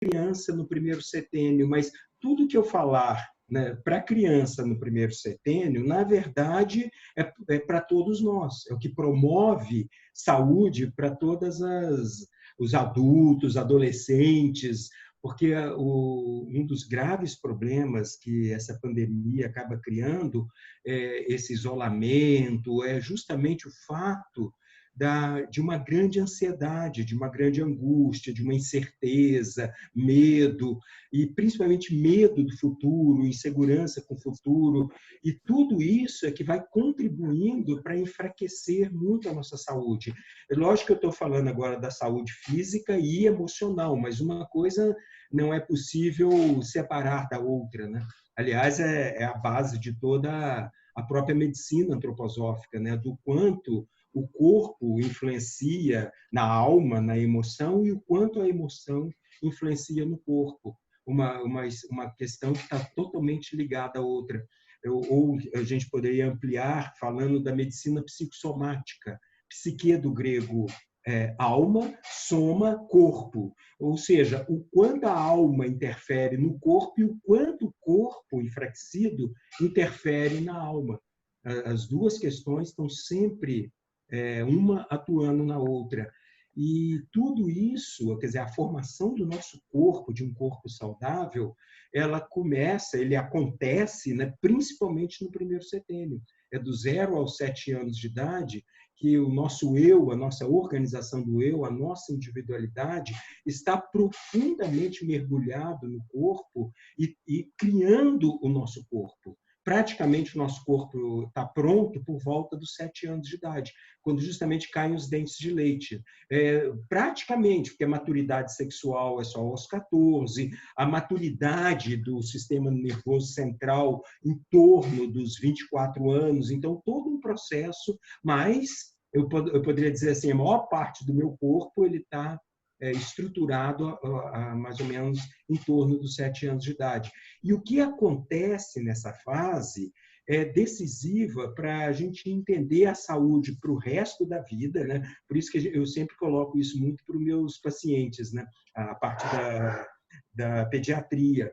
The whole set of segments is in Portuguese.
criança no primeiro setênio, mas tudo que eu falar, né, para a criança no primeiro setênio, na verdade, é para todos nós. É o que promove saúde para todas os adultos, adolescentes, porque um dos graves problemas que essa pandemia acaba criando, esse isolamento, é justamente o fato de uma grande ansiedade, de uma grande angústia, de uma incerteza, medo, e principalmente medo do futuro, insegurança com o futuro, e tudo isso é que vai contribuindo para enfraquecer muito a nossa saúde. É lógico que eu estou falando agora da saúde física e emocional, mas uma coisa não é possível separar da outra, né? Aliás, é a base de toda a própria medicina antroposófica, né? Do quanto o corpo influencia na alma, na emoção, e o quanto a emoção influencia no corpo. Uma questão que está totalmente ligada à outra. Ou a gente poderia ampliar falando da medicina psicossomática. Psique do grego alma, soma, corpo. Ou seja, o quanto a alma interfere no corpo e o quanto o corpo enfraquecido interfere na alma. As duas questões estão sempre uma atuando na outra. E tudo isso, quer dizer, a formação do nosso corpo, de um corpo saudável, ele acontece, né, principalmente no primeiro setênio. É do 0 aos 7 anos de idade que o nosso eu, a nossa organização do eu, a nossa individualidade está profundamente mergulhado no corpo e criando o nosso corpo. Praticamente o nosso corpo está pronto por volta dos 7 anos de idade, quando justamente caem os dentes de leite. Praticamente, porque a maturidade sexual é só aos 14, a maturidade do sistema nervoso central em torno dos 24 anos, então todo um processo, mas eu poderia dizer assim, a maior parte do meu corpo ele está estruturado a mais ou menos em torno dos 7 anos de idade. E o que acontece nessa fase é decisiva para a gente entender a saúde para o resto da vida, né? Por isso que eu sempre coloco isso muito para os meus pacientes, né? A parte da pediatria.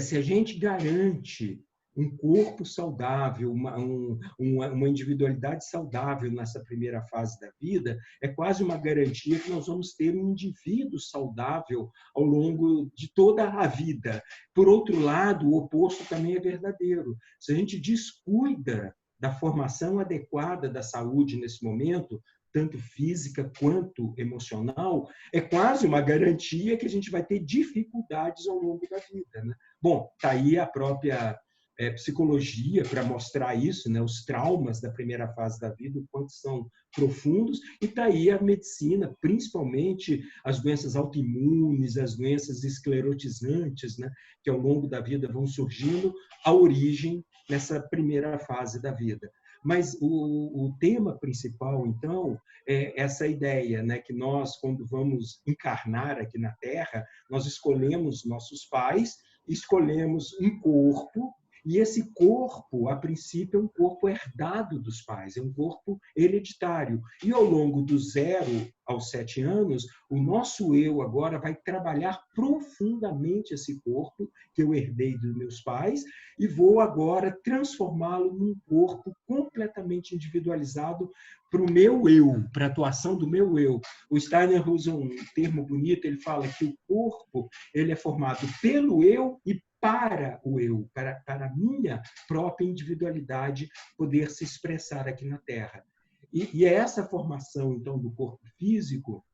Se a gente garante um corpo saudável, uma individualidade saudável nessa primeira fase da vida, é quase uma garantia que nós vamos ter um indivíduo saudável ao longo de toda a vida. Por outro lado, o oposto também é verdadeiro. Se a gente descuida da formação adequada da saúde nesse momento, tanto física quanto emocional, é quase uma garantia que a gente vai ter dificuldades ao longo da vida, né? Bom, está aí a própria psicologia para mostrar isso, né? Os traumas da primeira fase da vida, o quanto são profundos, e está aí a medicina, principalmente as doenças autoimunes, as doenças esclerotizantes, né? Que ao longo da vida vão surgindo, a origem nessa primeira fase da vida. Mas o tema principal, então, é essa ideia, né, que nós, quando vamos encarnar aqui na Terra, nós escolhemos nossos pais, escolhemos um corpo, e esse corpo, a princípio, é um corpo herdado dos pais, é um corpo hereditário. E ao longo do 0 aos 7 anos, o nosso eu agora vai trabalhar profundamente esse corpo que eu herdei dos meus pais e vou agora transformá-lo num corpo completamente individualizado para o meu eu, para a atuação do meu eu. O Steiner usa um termo bonito, ele fala que o corpo ele é formado pelo eu e para o eu, para a minha própria individualidade poder se expressar aqui na Terra. E é essa formação, então, do corpo físico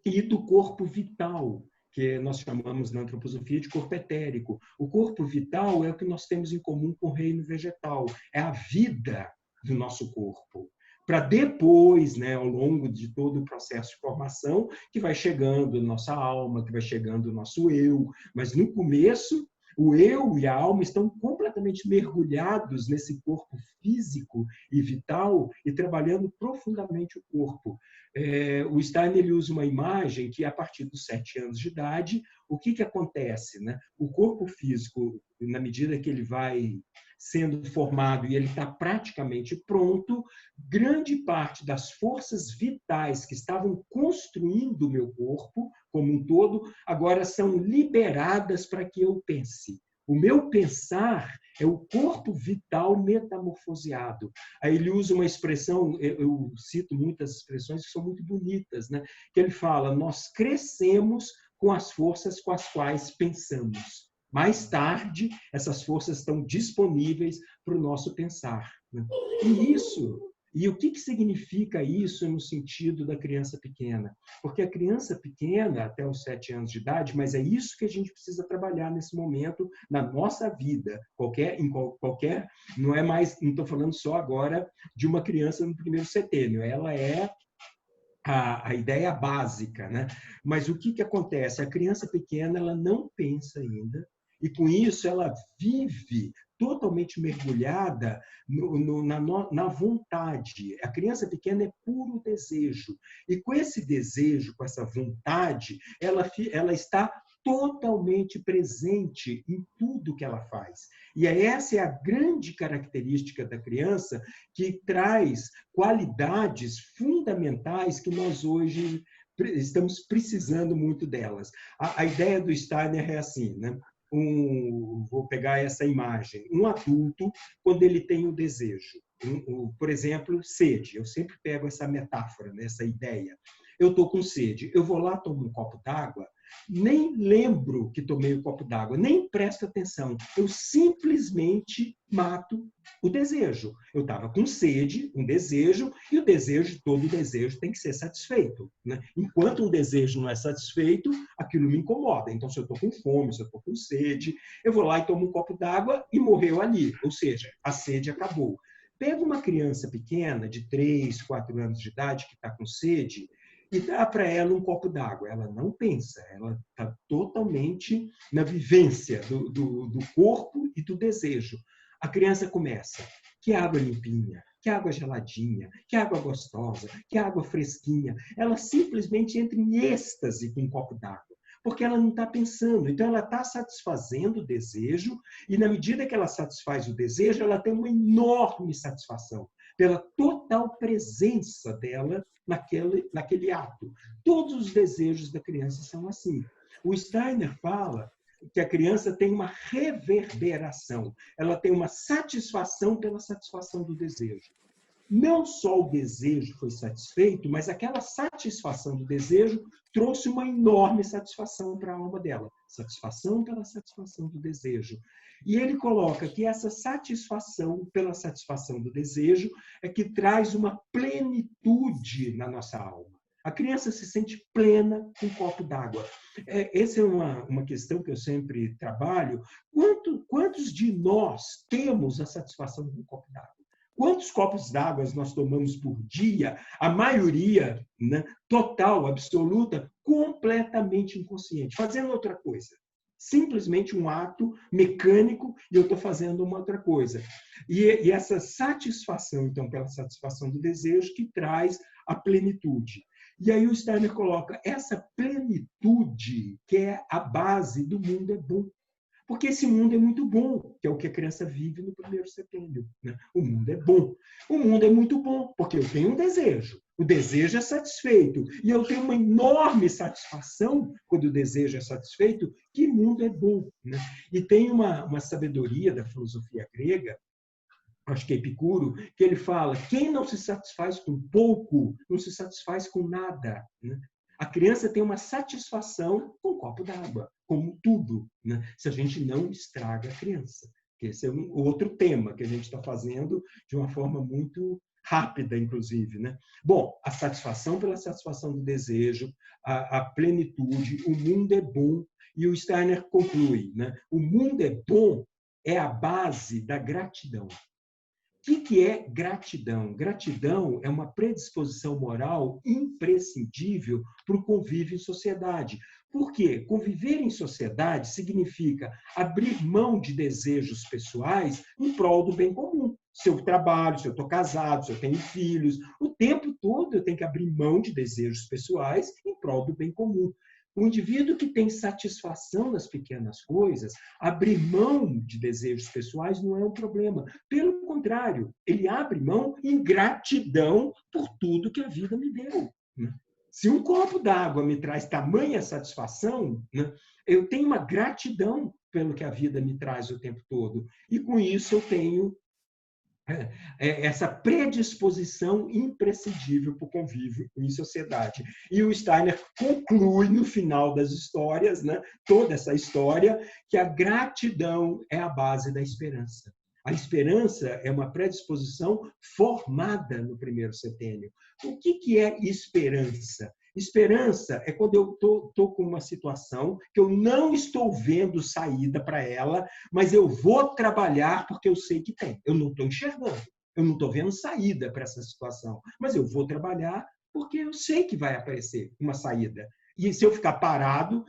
e do corpo vital, que nós chamamos na antroposofia de corpo etérico. O corpo vital é o que nós temos em comum com o reino vegetal, é a vida do nosso corpo. Para depois, né, ao longo de todo o processo de formação, que vai chegando nossa alma, que vai chegando o nosso eu, mas no começo o eu e a alma estão completamente mergulhados nesse corpo físico e vital e trabalhando profundamente o corpo. O Steiner ele usa uma imagem que, a partir dos 7 anos de idade, o que acontece, né? O corpo físico, na medida que ele vai sendo formado e ele está praticamente pronto, grande parte das forças vitais que estavam construindo o meu corpo como um todo, agora são liberadas para que eu pense. O meu pensar é o corpo vital metamorfoseado. Aí ele usa uma expressão, eu cito muitas expressões que são muito bonitas, né? Que ele fala, nós crescemos com as forças com as quais pensamos. Mais tarde, essas forças estão disponíveis para o nosso pensar, né? E o que significa isso no sentido da criança pequena? Porque a criança pequena, até os 7 anos de idade, mas é isso que a gente precisa trabalhar nesse momento na nossa vida. Não é mais, não estou falando só agora de uma criança no primeiro setênio, ela é a ideia básica, né? Mas o que acontece? A criança pequena ela não pensa ainda, e com isso ela vive totalmente mergulhada na vontade. A criança pequena é puro desejo. E com esse desejo, com essa vontade, ela está totalmente presente em tudo que ela faz. E essa é a grande característica da criança que traz qualidades fundamentais que nós hoje estamos precisando muito delas. A ideia do Steiner é assim, né? Vou pegar essa imagem. Um adulto, quando ele tem um desejo, por exemplo, sede. Eu sempre pego essa metáfora, né? Essa ideia. Eu estou com sede. Eu vou lá, tomo um copo d'água, nem lembro que tomei o copo d'água, nem presto atenção. Eu simplesmente mato o desejo. Eu estava com sede, um desejo, e todo desejo tem que ser satisfeito, né? Enquanto um desejo não é satisfeito, aquilo me incomoda. Então, se eu estou com fome, se eu estou com sede, eu vou lá e tomo um copo d'água e morreu ali. Ou seja, a sede acabou. Pega uma criança pequena, de 3, 4 anos de idade, que está com sede, e dá para ela um copo d'água. Ela não pensa, ela está totalmente na vivência do corpo e do desejo. A criança começa, que água limpinha, que água geladinha, que água gostosa, que água fresquinha. Ela simplesmente entra em êxtase com um copo d'água, porque ela não está pensando. Então, ela está satisfazendo o desejo, e na medida que ela satisfaz o desejo, ela tem uma enorme satisfação pela total presença dela naquele ato. Todos os desejos da criança são assim. O Steiner fala que a criança tem uma reverberação, ela tem uma satisfação pela satisfação do desejo. Não só o desejo foi satisfeito, mas aquela satisfação do desejo trouxe uma enorme satisfação para a alma dela. Satisfação pela satisfação do desejo. E ele coloca que essa satisfação pela satisfação do desejo é que traz uma plenitude na nossa alma. A criança se sente plena com um copo d'água. Essa é uma questão que eu sempre trabalho. Quantos de nós temos a satisfação com um copo d'água? Quantos copos d'água nós tomamos por dia? A maioria, né, total, absoluta, completamente inconsciente, fazendo outra coisa. Simplesmente um ato mecânico e eu estou fazendo uma outra coisa. E essa satisfação, então, pela satisfação do desejo, que traz a plenitude. E aí o Steiner coloca essa plenitude, que é a base do mundo é bom. Porque esse mundo é muito bom, que é o que a criança vive no primeiro setênio, né? O mundo é bom. O mundo é muito bom, porque eu tenho um desejo. O desejo é satisfeito. E eu tenho uma enorme satisfação quando o desejo é satisfeito, que o mundo é bom, né? E tem uma sabedoria da filosofia grega, acho que é Epicuro, que ele fala, quem não se satisfaz com pouco, não se satisfaz com nada, né? A criança tem uma satisfação com um copo d'água, como tudo, né? Se a gente não estraga a criança. Esse é um outro tema que a gente está fazendo de uma forma muito rápida, inclusive, né? Bom, a satisfação pela satisfação do desejo, a plenitude, o mundo é bom, e o Steiner conclui, né? O mundo é bom é a base da gratidão. O que é gratidão? Gratidão é uma predisposição moral imprescindível para o convívio em sociedade. Por quê? Conviver em sociedade significa abrir mão de desejos pessoais em prol do bem comum. Se eu trabalho, se eu estou casado, se eu tenho filhos, o tempo todo eu tenho que abrir mão de desejos pessoais em prol do bem comum. O indivíduo que tem satisfação nas pequenas coisas, abrir mão de desejos pessoais não é um problema. Pelo contrário, ele abre mão em gratidão por tudo que a vida me deu. Se um copo d'água me traz tamanha satisfação, né, eu tenho uma gratidão pelo que a vida me traz o tempo todo. E com isso eu tenho essa predisposição imprescindível para o convívio em sociedade. E o Steiner conclui no final das histórias, né, toda essa história, que a gratidão é a base da esperança. A esperança é uma predisposição formada no primeiro setênio. O que é esperança? Esperança é quando eu estou com uma situação que eu não estou vendo saída para ela, mas eu vou trabalhar porque eu sei que tem. Eu não estou enxergando, eu não estou vendo saída para essa situação, mas eu vou trabalhar porque eu sei que vai aparecer uma saída. E se eu ficar parado,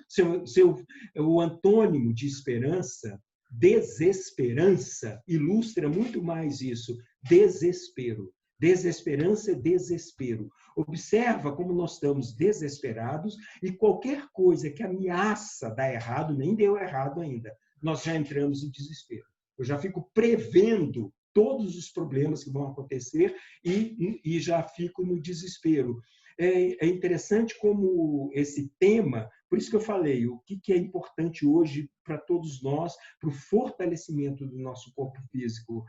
o antônimo de esperança, desesperança, ilustra muito mais isso. Desespero. Desesperança é desespero. Observa como nós estamos desesperados e qualquer coisa que ameaça dar errado, nem deu errado ainda, nós já entramos em desespero. Eu já fico prevendo todos os problemas que vão acontecer e já fico no desespero. É interessante como esse tema, por isso que eu falei, o que é importante hoje para todos nós, para o fortalecimento do nosso corpo físico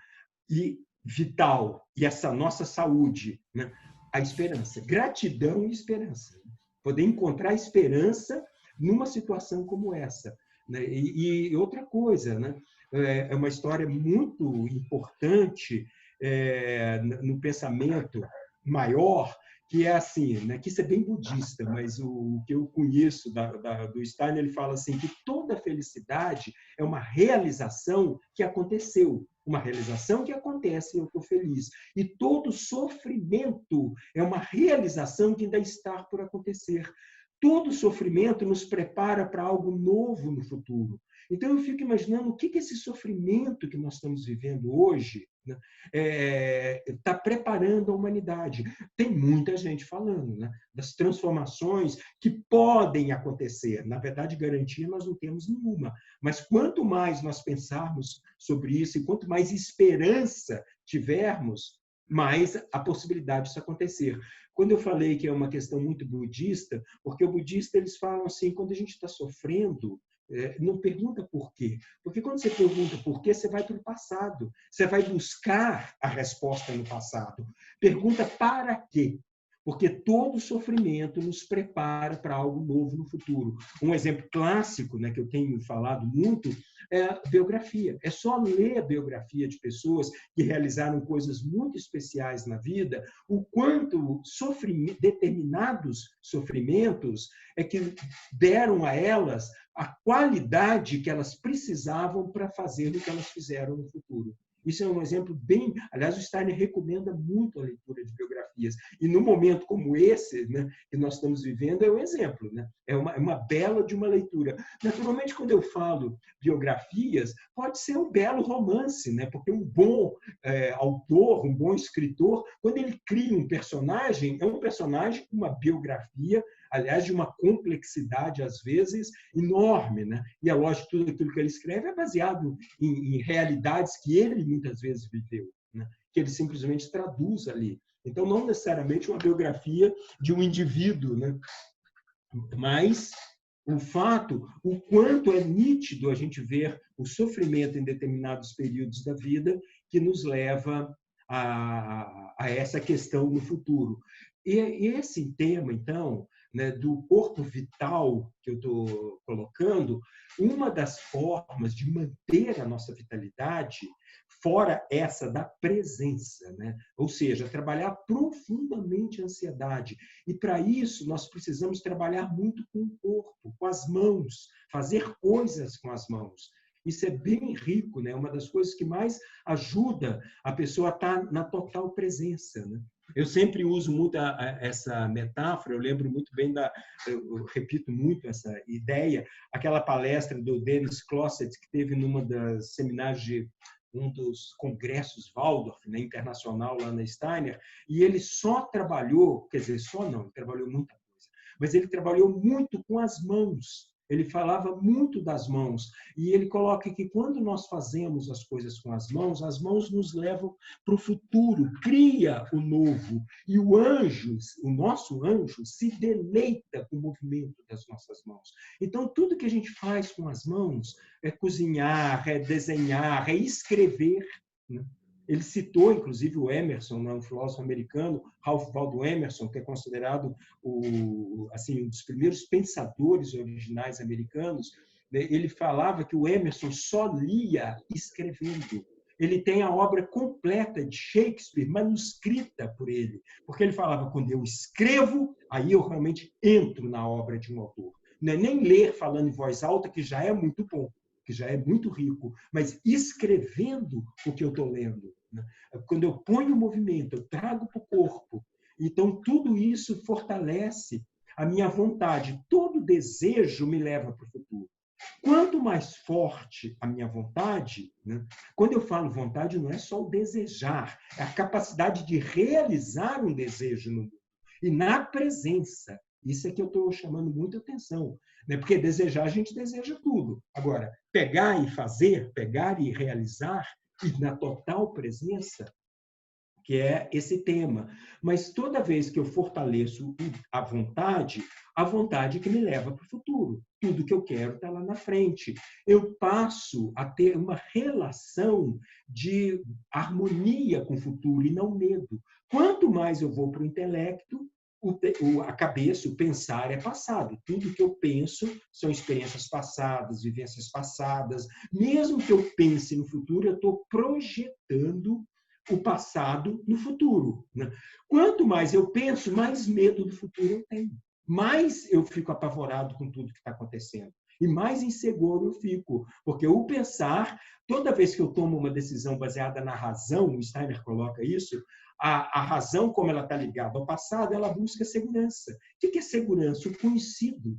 e vital, e essa nossa saúde, né? A esperança. Gratidão e esperança. Poder encontrar esperança numa situação como essa. Né? E outra coisa, né? É uma história muito importante no pensamento maior, que é assim, né? Que isso é bem budista, mas o que eu conheço do Steiner, ele fala assim, que toda felicidade é uma realização que aconteceu, uma realização que acontece e eu estou feliz. E todo sofrimento é uma realização que ainda está por acontecer. Todo sofrimento nos prepara para algo novo no futuro. Então, eu fico imaginando o que esse sofrimento que nós estamos vivendo hoje está preparando a humanidade. Tem muita gente falando, né, das transformações que podem acontecer. Na verdade, garantia nós não temos nenhuma. Mas quanto mais nós pensarmos sobre isso e quanto mais esperança tivermos, mais a possibilidade disso acontecer. Quando eu falei que é uma questão muito budista, porque o budista eles falam assim, quando a gente está sofrendo, não pergunta por quê. Porque quando você pergunta por quê, você vai para o passado. Você vai buscar a resposta no passado. Pergunta para quê. Porque todo sofrimento nos prepara para algo novo no futuro. Um exemplo clássico, né, que eu tenho falado muito, é a biografia. É só ler a biografia de pessoas que realizaram coisas muito especiais na vida, o quanto determinados sofrimentos é que deram a elas a qualidade que elas precisavam para fazer o que elas fizeram no futuro. Isso é um exemplo bem... Aliás, o Steiner recomenda muito a leitura de biografias. E num momento como esse, né, que nós estamos vivendo, é um exemplo. Né? É uma bela de uma leitura. Naturalmente, quando eu falo biografias, pode ser um belo romance, né? Porque um bom autor, um bom escritor, quando ele cria um personagem, é um personagem com uma biografia, aliás, de uma complexidade, às vezes, enorme. Né? E é lógico que tudo aquilo que ele escreve é baseado em realidades que ele muitas vezes viveu, né? Que ele simplesmente traduz ali. Então, não necessariamente uma biografia de um indivíduo, né? Mas o fato, o quanto é nítido a gente ver o sofrimento em determinados períodos da vida que nos leva a essa questão no futuro. E esse tema, então, né, do corpo vital que eu estou colocando, uma das formas de manter a nossa vitalidade, fora essa da presença, né? Ou seja, trabalhar profundamente a ansiedade. E para isso nós precisamos trabalhar muito com o corpo, com as mãos, fazer coisas com as mãos. Isso é bem rico, né? Uma das coisas que mais ajuda a pessoa a estar na total presença, né? Eu sempre uso muito essa metáfora, eu lembro muito bem eu repito muito essa ideia, aquela palestra do Dennis Closet, que teve numa das seminários de um dos congressos Waldorf, né, internacional, lá na Steiner, e ele só trabalhou, quer dizer, só não, ele trabalhou muita coisa, mas ele trabalhou muito com as mãos. ele falava muito das mãos. E ele coloca que quando nós fazemos as coisas com as mãos nos levam para o futuro, cria o novo. E o nosso anjo, se deleita com o movimento das nossas mãos. Então, tudo que a gente faz com as mãos é cozinhar, é desenhar, é escrever, né? Ele citou, inclusive, o Emerson, um filósofo americano, Ralph Waldo Emerson, que é considerado assim, um dos primeiros pensadores originais americanos. Ele falava que o Emerson só lia escrevendo. Ele tem a obra completa de Shakespeare manuscrita por ele, porque ele falava, quando eu escrevo, aí eu realmente entro na obra de um autor. Não é nem ler falando em voz alta, que já é muito bom, que já é muito rico, mas escrevendo o que eu estou lendo. Né? Quando eu ponho o movimento, eu trago para o corpo. Então, tudo isso fortalece a minha vontade. Todo desejo me leva para o futuro. Quanto mais forte a minha vontade, né? Quando eu falo vontade, não é só o desejar, é a capacidade de realizar um desejo no mundo. E na presença. Isso é que eu estou chamando muita atenção. Né? Porque desejar, a gente deseja tudo. Agora, pegar e fazer, pegar e realizar, e na total presença, que é esse tema. Mas toda vez que eu fortaleço a vontade que me leva para o futuro. Tudo que eu quero está lá na frente. Eu passo a ter uma relação de harmonia com o futuro e não medo. Quanto mais eu vou para o intelecto, a cabeça, o pensar é passado. Tudo que eu penso são experiências passadas, vivências passadas. Mesmo que eu pense no futuro, eu estou projetando o passado no futuro. Né? Quanto mais eu penso, mais medo do futuro eu tenho. Mais eu fico apavorado com tudo que está acontecendo. E mais inseguro eu fico. Porque o pensar, toda vez que eu tomo uma decisão baseada na razão, o Steiner coloca isso, a razão, como ela está ligada ao passado, ela busca segurança. O que é segurança? O conhecido.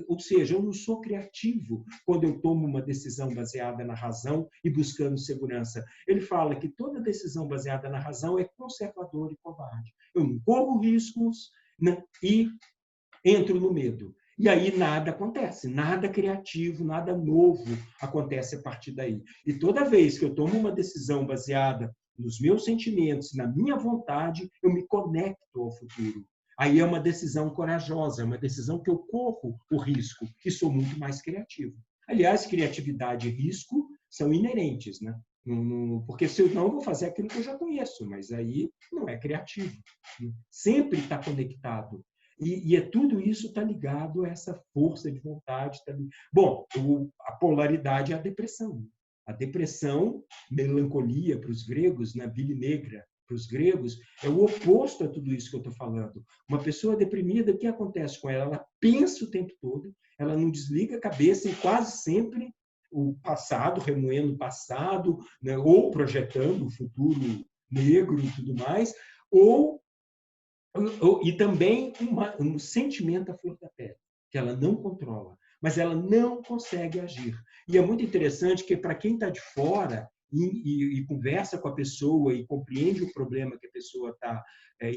Ou seja, eu não sou criativo quando eu tomo uma decisão baseada na razão e buscando segurança. Ele fala que toda decisão baseada na razão é conservadora e covarde. Eu não corro riscos, né, e entro no medo. E aí nada acontece, nada criativo, nada novo acontece a partir daí. E toda vez que eu tomo uma decisão baseada nos meus sentimentos, na minha vontade, eu me conecto ao futuro. Aí é uma decisão corajosa, é uma decisão que eu corro o risco e sou muito mais criativo. Aliás, criatividade e risco são inerentes, né? Porque senão eu vou fazer aquilo que eu já conheço, mas aí não é criativo. Sempre está conectado. E tudo isso está ligado a essa força de vontade. Bom, a polaridade é a depressão. A depressão, melancolia para os gregos, na bile negra para os gregos, é o oposto a tudo isso que eu estou falando. Uma pessoa deprimida, o que acontece com ela? Ela pensa o tempo todo, ela não desliga a cabeça e quase sempre o passado, remoendo o passado, né, ou projetando o futuro negro e tudo mais, e também um sentimento à flor da pele, que ela não controla, mas ela não consegue agir. E é muito interessante que, para quem está de fora e conversa com a pessoa e compreende o problema que a pessoa está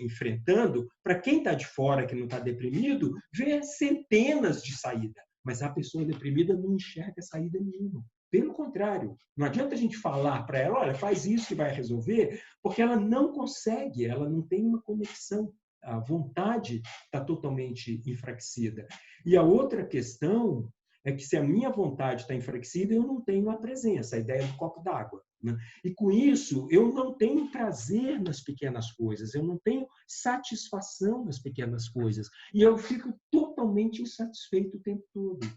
enfrentando, para quem está de fora, que não está deprimido, vê centenas de saídas, mas a pessoa deprimida não enxerga saída nenhuma. Pelo contrário, não adianta a gente falar para ela, olha, faz isso que vai resolver, porque ela não consegue, ela não tem uma conexão. A vontade está totalmente enfraquecida. E a outra questão é que, se a minha vontade está enfraquecida, eu não tenho a presença, a ideia do copo d'água. Né? E, com isso, eu não tenho prazer nas pequenas coisas, eu não tenho satisfação nas pequenas coisas. E eu fico totalmente insatisfeito o tempo todo.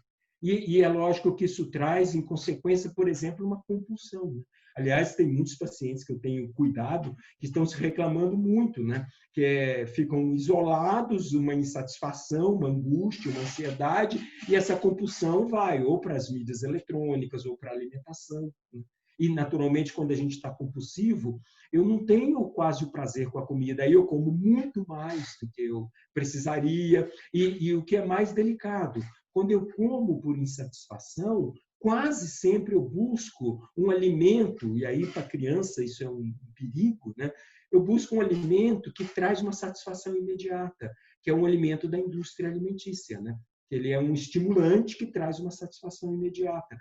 E é lógico que isso traz, em consequência, por exemplo, uma compulsão. Né? Aliás, tem muitos pacientes que eu tenho cuidado que estão se reclamando muito, né? Que ficam isolados, uma insatisfação, uma angústia, uma ansiedade, e essa compulsão vai ou para as mídias eletrônicas ou para a alimentação. Né? E, naturalmente, quando a gente está compulsivo, eu não tenho quase o prazer com a comida, aí eu como muito mais do que eu precisaria, e o que é mais delicado, quando eu como por insatisfação, quase sempre eu busco um alimento, e aí para a criança isso é um perigo, né? Eu busco um alimento que traz uma satisfação imediata, que é um alimento da indústria alimentícia, né? Ele é um estimulante que traz uma satisfação imediata.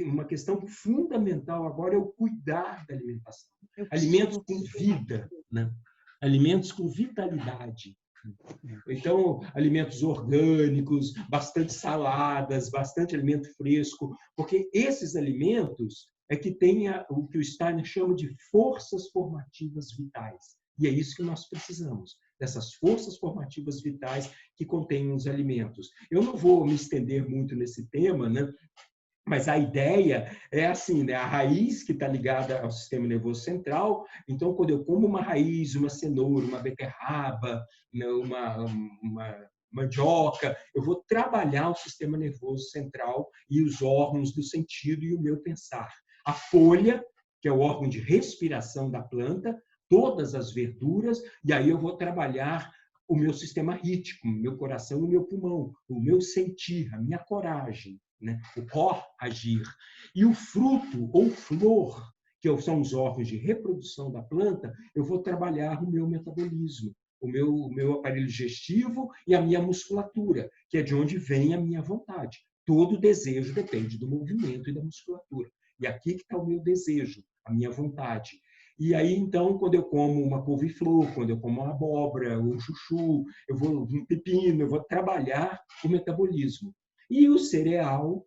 Uma questão fundamental agora é o cuidar da alimentação. Alimentos com vida, né? Alimentos com vitalidade. Então, alimentos orgânicos, bastante saladas, bastante alimento fresco, porque esses alimentos é que têm o que o Steiner chama de forças formativas vitais. E é isso que nós precisamos, dessas forças formativas vitais que contêm os alimentos. Eu não vou me estender muito nesse tema, né? Mas a ideia é assim, né? A raiz que está ligada ao sistema nervoso central. Então, quando eu como uma raiz, uma cenoura, uma beterraba, né? uma mandioca, eu vou trabalhar o sistema nervoso central e os órgãos do sentido e o meu pensar. A folha, que é o órgão de respiração da planta, todas as verduras, e aí eu vou trabalhar o meu sistema rítmico, o meu coração e o meu pulmão, o meu sentir, a minha coragem. Né? O agir. E o fruto ou flor, que são os órgãos de reprodução da planta, eu vou trabalhar o meu metabolismo, o meu aparelho digestivo e a minha musculatura, que é de onde vem a minha vontade. Todo desejo depende do movimento e da musculatura. E aqui que está o meu desejo, a minha vontade. E aí, então, quando eu como uma couve-flor, quando eu como uma abóbora, um chuchu, um pepino, eu vou trabalhar o metabolismo. E o cereal,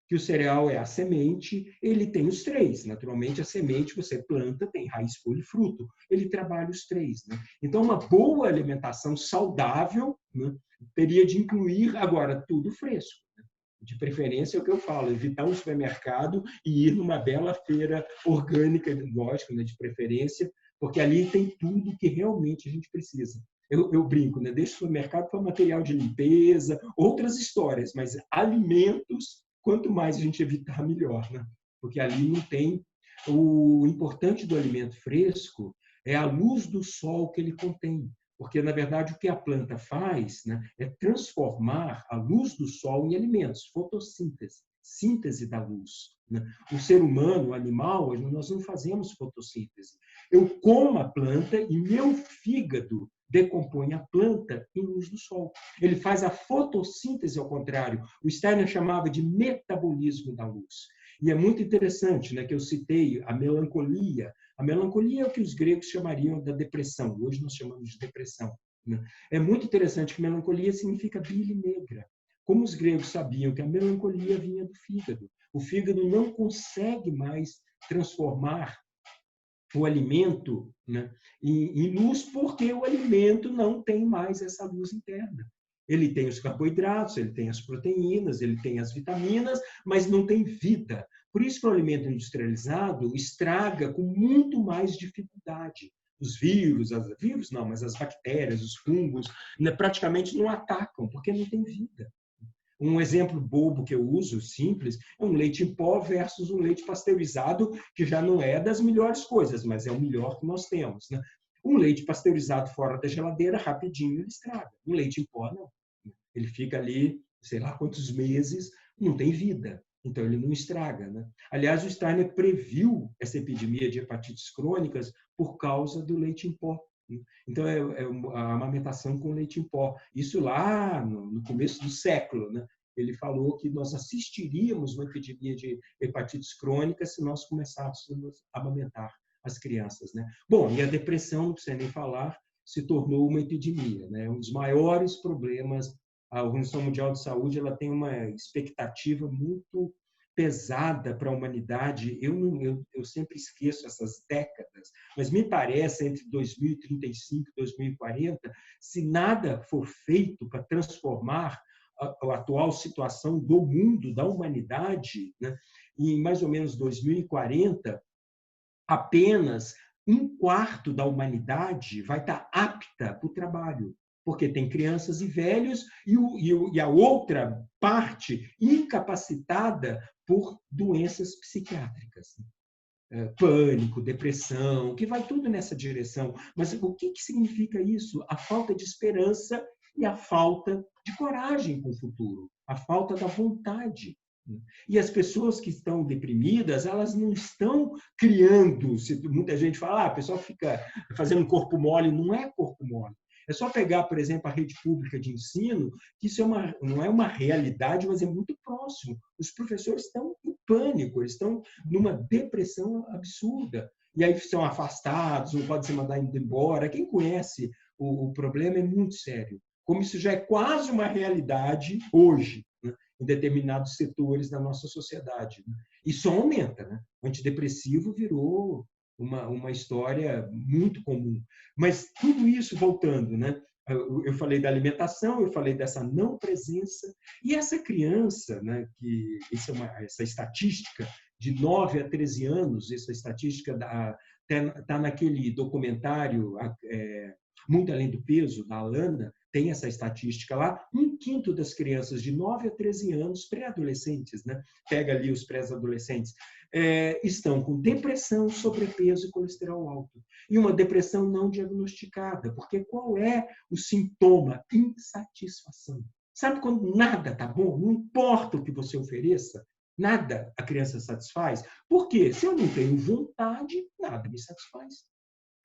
que o cereal é a semente, ele tem os três. Naturalmente, a semente você planta, tem raiz, folha e fruto. Ele trabalha os três. Né? Então, uma boa alimentação saudável, né, teria de incluir, agora, tudo fresco. Né? De preferência, é o que eu falo, evitar um supermercado e ir numa bela feira orgânica, lógico, né, de preferência, porque ali tem tudo que realmente a gente precisa. Eu brinco, né? Deixa o supermercado para material de limpeza, outras histórias, mas alimentos, quanto mais a gente evitar, melhor, né? Porque ali não tem. O importante do alimento fresco é a luz do sol que ele contém. Porque, na verdade, o que a planta faz, né, é transformar a luz do sol em alimentos, fotossíntese, síntese da luz. Né? O ser humano, o animal, nós não fazemos fotossíntese. Eu como a planta e meu fígado decompõe a planta em luz do sol. Ele faz a fotossíntese ao contrário. O Steiner chamava de metabolismo da luz. E é muito interessante, né, que eu citei a melancolia. A melancolia é o que os gregos chamariam da depressão. Hoje nós chamamos de depressão. Né? É muito interessante que melancolia significa bile negra. Como os gregos sabiam que a melancolia vinha do fígado. O fígado não consegue mais transformar o alimento, né, em luz, porque o alimento não tem mais essa luz interna. Ele tem os carboidratos, ele tem as proteínas, ele tem as vitaminas, mas não tem vida. Por isso que o alimento industrializado estraga com muito mais dificuldade. Os vírus não, mas as bactérias, os fungos, né, praticamente não atacam, porque não tem vida. Um exemplo bobo que eu uso, simples, é um leite em pó versus um leite pasteurizado, que já não é das melhores coisas, mas é o melhor que nós temos. Né? Um leite pasteurizado fora da geladeira, rapidinho ele estraga. Um leite em pó, não. Ele fica ali, sei lá quantos meses, não tem vida. Então, ele não estraga. Né? Aliás, o Steiner previu essa epidemia de hepatites crônicas por causa do leite em pó. Então, é a amamentação com leite em pó. Isso lá no começo do século, né? Ele falou que nós assistiríamos uma epidemia de hepatites crônicas se nós começássemos a amamentar as crianças, né? Bom, e a depressão, não precisa nem falar, se tornou uma epidemia, né? Um dos maiores problemas. A Organização Mundial de Saúde ela tem uma expectativa muito pesada para a humanidade. Eu sempre esqueço essas décadas, mas me parece entre 2035 e 2040, se nada for feito para transformar a atual situação do mundo, da humanidade, né, em mais ou menos 2040, apenas um quarto da humanidade vai estar apta para o trabalho, porque tem crianças e velhos, e a outra parte incapacitada por doenças psiquiátricas. Pânico, depressão, que vai tudo nessa direção. Mas o que significa isso? A falta de esperança e a falta de coragem com o futuro, a falta da vontade. E as pessoas que estão deprimidas, elas não estão criando. Muita gente fala, a pessoa fica fazendo corpo mole. Não é corpo mole. É só pegar, por exemplo, a rede pública de ensino, que isso não é uma realidade, mas é muito próximo. Os professores estão em pânico, eles estão numa depressão absurda. E aí são afastados, não podem ser mandados embora. Quem conhece o problema é muito sério. Como isso já é quase uma realidade hoje, né, em determinados setores da nossa sociedade. Né? E só aumenta. Né? O antidepressivo virou uma história muito comum. Mas tudo isso, voltando, né? Eu falei da alimentação, eu falei dessa não presença, e essa criança, né, que essa estatística de 9 a 13 anos, essa estatística está naquele documentário Muito Além do Peso, da Alana, tem essa estatística lá, 1/5 das crianças de 9 a 13 anos, pré-adolescentes, né? Pega ali os pré-adolescentes, estão com depressão, sobrepeso e colesterol alto. E uma depressão não diagnosticada, porque qual é o sintoma? Insatisfação. Sabe quando nada está bom? Não importa o que você ofereça, nada a criança satisfaz. Por quê? Se eu não tenho vontade, nada me satisfaz.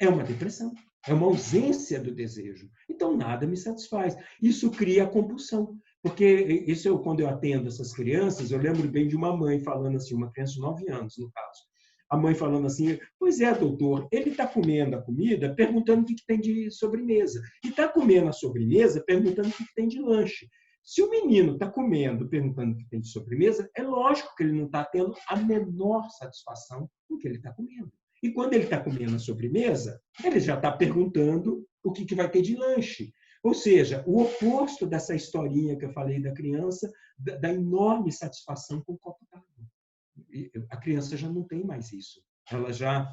É uma depressão, é uma ausência do desejo. Então, nada me satisfaz. Isso cria a compulsão. Porque quando eu atendo essas crianças, eu lembro bem de uma mãe falando assim, uma criança de 9 anos, no caso. A mãe falando assim, pois é, doutor, ele está comendo a comida perguntando o que tem de sobremesa. E está comendo a sobremesa perguntando o que tem de lanche. Se o menino está comendo perguntando o que tem de sobremesa, é lógico que ele não está tendo a menor satisfação com o que ele está comendo. E quando ele está comendo a sobremesa, ele já está perguntando o que vai ter de lanche. Ou seja, o oposto dessa historinha que eu falei da criança, da enorme satisfação com o copo d'água. A criança já não tem mais isso. Ela já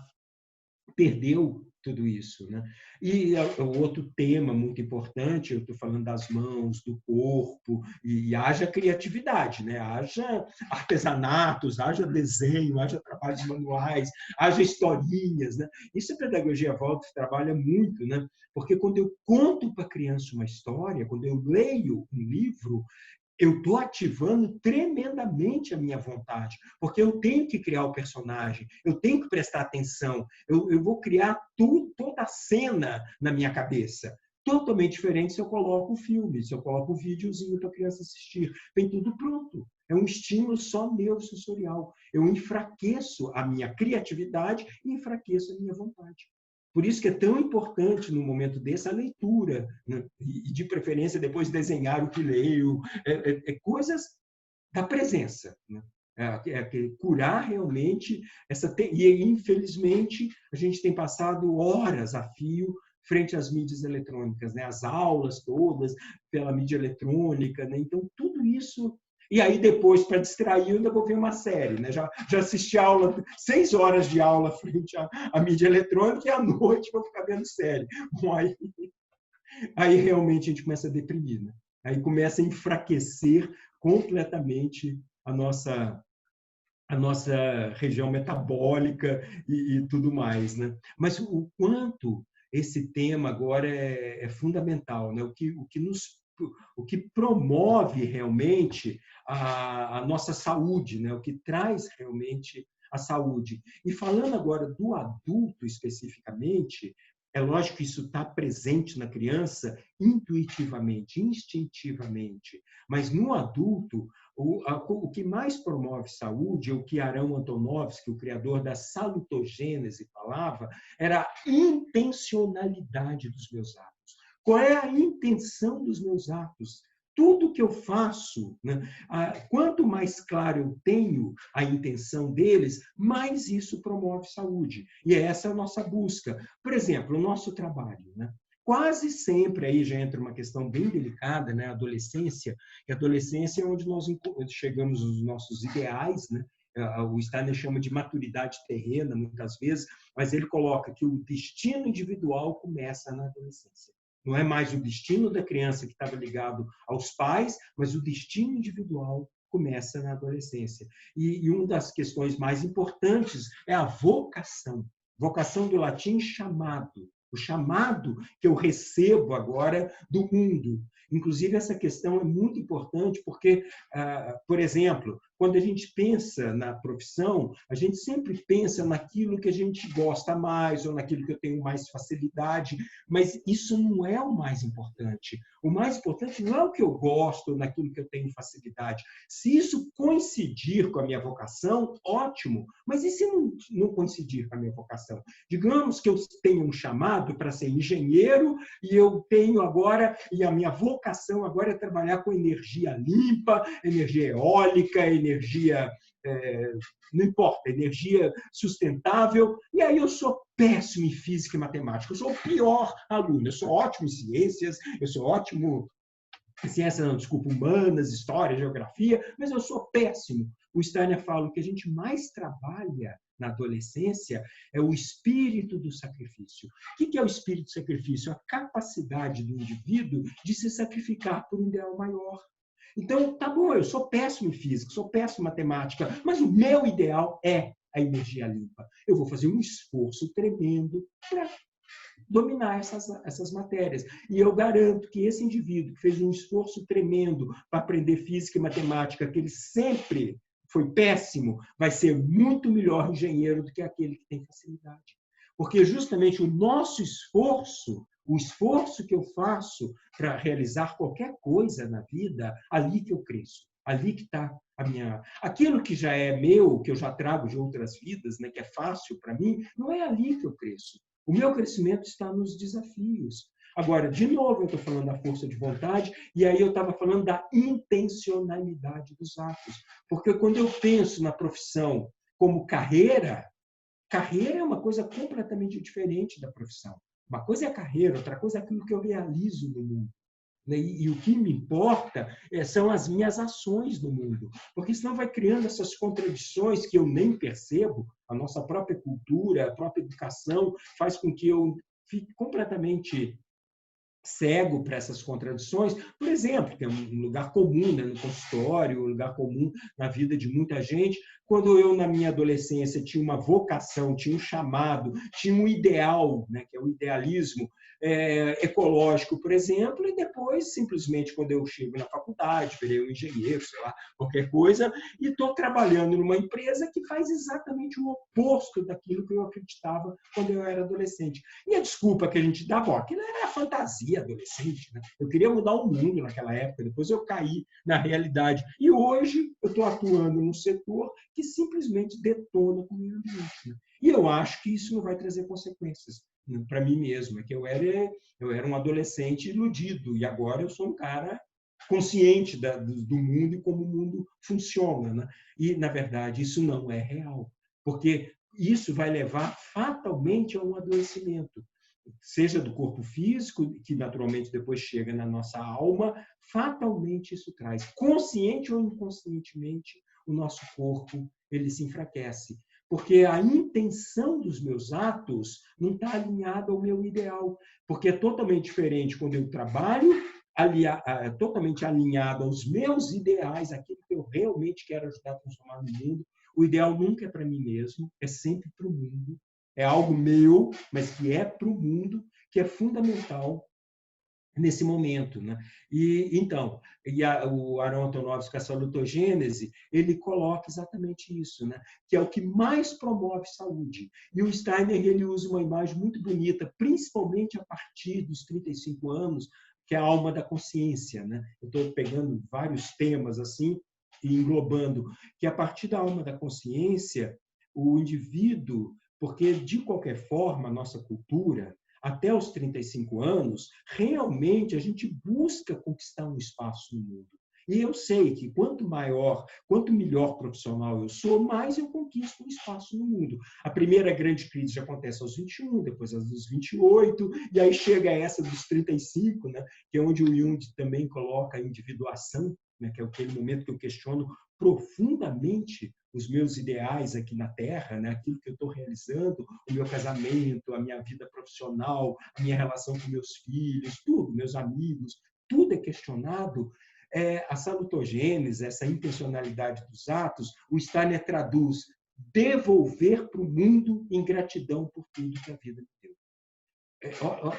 perdeu tudo isso. Né? E o outro tema muito importante, eu estou falando das mãos, do corpo, e haja criatividade, né? Haja artesanatos, haja desenho, haja trabalhos manuais, haja historinhas. Né? Isso a pedagogia Waldorf trabalha muito, né? Porque quando eu conto para a criança uma história, quando eu leio um livro, eu estou ativando tremendamente a minha vontade, porque eu tenho que criar o personagem, eu tenho que prestar atenção, eu vou criar toda a cena na minha cabeça. Totalmente diferente se eu coloco o filme, se eu coloco o videozinho para a criança assistir. Vem tudo pronto. É um estímulo só neurosensorial. Eu enfraqueço a minha criatividade e enfraqueço a minha vontade. Por isso que é tão importante, no momento desse, a leitura, né? E, de preferência, depois desenhar o que leio, coisas da presença. Né? Curar realmente essa... E, infelizmente, a gente tem passado horas a fio frente às mídias eletrônicas, né? As aulas todas pela mídia eletrônica. Né? Então, tudo isso... E aí, depois, para distrair, eu ainda vou ver uma série. Né? Já assisti aula, 6 horas de aula frente à mídia eletrônica e à noite vou ficar vendo série. Bom, aí realmente a gente começa a deprimir. Né? Aí começa a enfraquecer completamente a nossa região metabólica e tudo mais. Né? Mas o quanto esse tema agora é fundamental. Né? O que promove realmente a nossa saúde, né? O que traz realmente a saúde. E falando agora do adulto especificamente, é lógico que isso está presente na criança intuitivamente, instintivamente, mas no adulto, o que mais promove saúde, o que Arão Antonovsky, o criador da salutogênese, falava, era a intencionalidade dos meus atos. Qual é a intenção dos meus atos? Tudo que eu faço, né? Quanto mais claro eu tenho a intenção deles, mais isso promove saúde. E essa é a nossa busca. Por exemplo, o nosso trabalho. Né? Quase sempre, aí já entra uma questão bem delicada, né? A adolescência. E a adolescência é onde nós chegamos aos nossos ideais, né? O Steiner chama de maturidade terrena, muitas vezes, mas ele coloca que o destino individual começa na adolescência. Não é mais o destino da criança que estava ligado aos pais, mas o destino individual começa na adolescência. E uma das questões mais importantes é a vocação. Vocação do latim, chamado. O chamado que eu recebo agora do mundo. Inclusive, essa questão é muito importante porque, por exemplo, quando a gente pensa na profissão, a gente sempre pensa naquilo que a gente gosta mais ou naquilo que eu tenho mais facilidade, mas isso não é o mais importante. O mais importante não é o que eu gosto ou naquilo que eu tenho facilidade. Se isso coincidir com a minha vocação, ótimo, mas e se não coincidir com a minha vocação? Digamos que eu tenho um chamado para ser engenheiro e eu tenho agora, e a minha vocação agora é trabalhar com energia limpa, energia eólica, energia, não importa, energia sustentável, e aí eu sou péssimo em física e matemática, eu sou o pior aluno, eu sou ótimo em ciências, eu sou ótimo em ciências, não, desculpa, humanas, história, geografia, mas eu sou péssimo. O Steiner fala que a gente mais trabalha na adolescência é o espírito do sacrifício. O que é o espírito do sacrifício? A capacidade do indivíduo de se sacrificar por um ideal maior. Então, tá bom, eu sou péssimo em física, sou péssimo em matemática, mas o meu ideal é a energia limpa. Eu vou fazer um esforço tremendo para dominar essas matérias. E eu garanto que esse indivíduo que fez um esforço tremendo para aprender física e matemática, que ele sempre foi péssimo, vai ser muito melhor engenheiro do que aquele que tem facilidade. Porque justamente o nosso esforço, o esforço que eu faço para realizar qualquer coisa na vida, ali que eu cresço. Ali que está a minha... Aquilo que já é meu, que eu já trago de outras vidas, né, que é fácil para mim, não é ali que eu cresço. O meu crescimento está nos desafios. Agora, de novo, eu estou falando da força de vontade, e aí eu estava falando da intencionalidade dos atos. Porque quando eu penso na profissão como carreira, carreira é uma coisa completamente diferente da profissão. Uma coisa é a carreira, outra coisa é aquilo que eu realizo no mundo. E o que me importa são as minhas ações no mundo, porque senão vai criando essas contradições que eu nem percebo. A nossa própria cultura, a própria educação faz com que eu fique completamente cego para essas contradições. Por exemplo, que é um lugar comum, né, no consultório, um lugar comum na vida de muita gente. Quando eu, na minha adolescência, tinha uma vocação, tinha um chamado, tinha um ideal, né, que é o idealismo ecológico, por exemplo, e depois, simplesmente, quando eu chego na faculdade, virei um engenheiro, sei lá, qualquer coisa, e estou trabalhando numa empresa que faz exatamente o oposto daquilo que eu acreditava quando eu era adolescente. E a desculpa que a gente dá, bom, aquilo era fantasia adolescente, né? Eu queria mudar o mundo naquela época, depois eu caí na realidade. E hoje eu estou atuando num setor que simplesmente detona com o meio ambiente. Né? E eu acho que isso não vai trazer consequências para mim mesmo, é que eu era um adolescente iludido, e agora eu sou um cara consciente do mundo e como o mundo funciona. Né? E, na verdade, isso não é real, porque isso vai levar fatalmente a um adoecimento, seja do corpo físico, que naturalmente depois chega na nossa alma, fatalmente isso traz. Consciente ou inconscientemente, o nosso corpo ele se enfraquece, porque a intenção dos meus atos não está alinhada ao meu ideal, porque é totalmente diferente quando eu trabalho, totalmente alinhado aos meus ideais, aquilo que eu realmente quero ajudar a transformar no mundo. O ideal nunca é para mim mesmo, é sempre para o mundo. É algo meu, mas que é para o mundo, que é fundamental nesse momento. Né? Então, o Aaron Antonovsky, com a salutogênese, ele coloca exatamente isso, né? Que é o que mais promove saúde. E o Steiner ele usa uma imagem muito bonita, principalmente a partir dos 35 anos, que é a alma da consciência. Né? Eu estou pegando vários temas assim e englobando, que a partir da alma da consciência, o indivíduo, porque de qualquer forma a nossa cultura até os 35 anos, realmente a gente busca conquistar um espaço no mundo. E eu sei que quanto maior, quanto melhor profissional eu sou, mais eu conquisto um espaço no mundo. A primeira grande crise já acontece aos 21, depois aos 28, e aí chega essa dos 35, né, que é onde o Jung também coloca a individuação, né, que é aquele momento que eu questiono profundamente os meus ideais aqui na Terra, né? Aquilo que eu estou realizando, o meu casamento, a minha vida profissional, a minha relação com meus filhos, tudo, meus amigos, tudo é questionado. A salutogênese, essa intencionalidade dos atos, o Steiner traduz devolver para o mundo em gratidão por tudo que a vida me deu.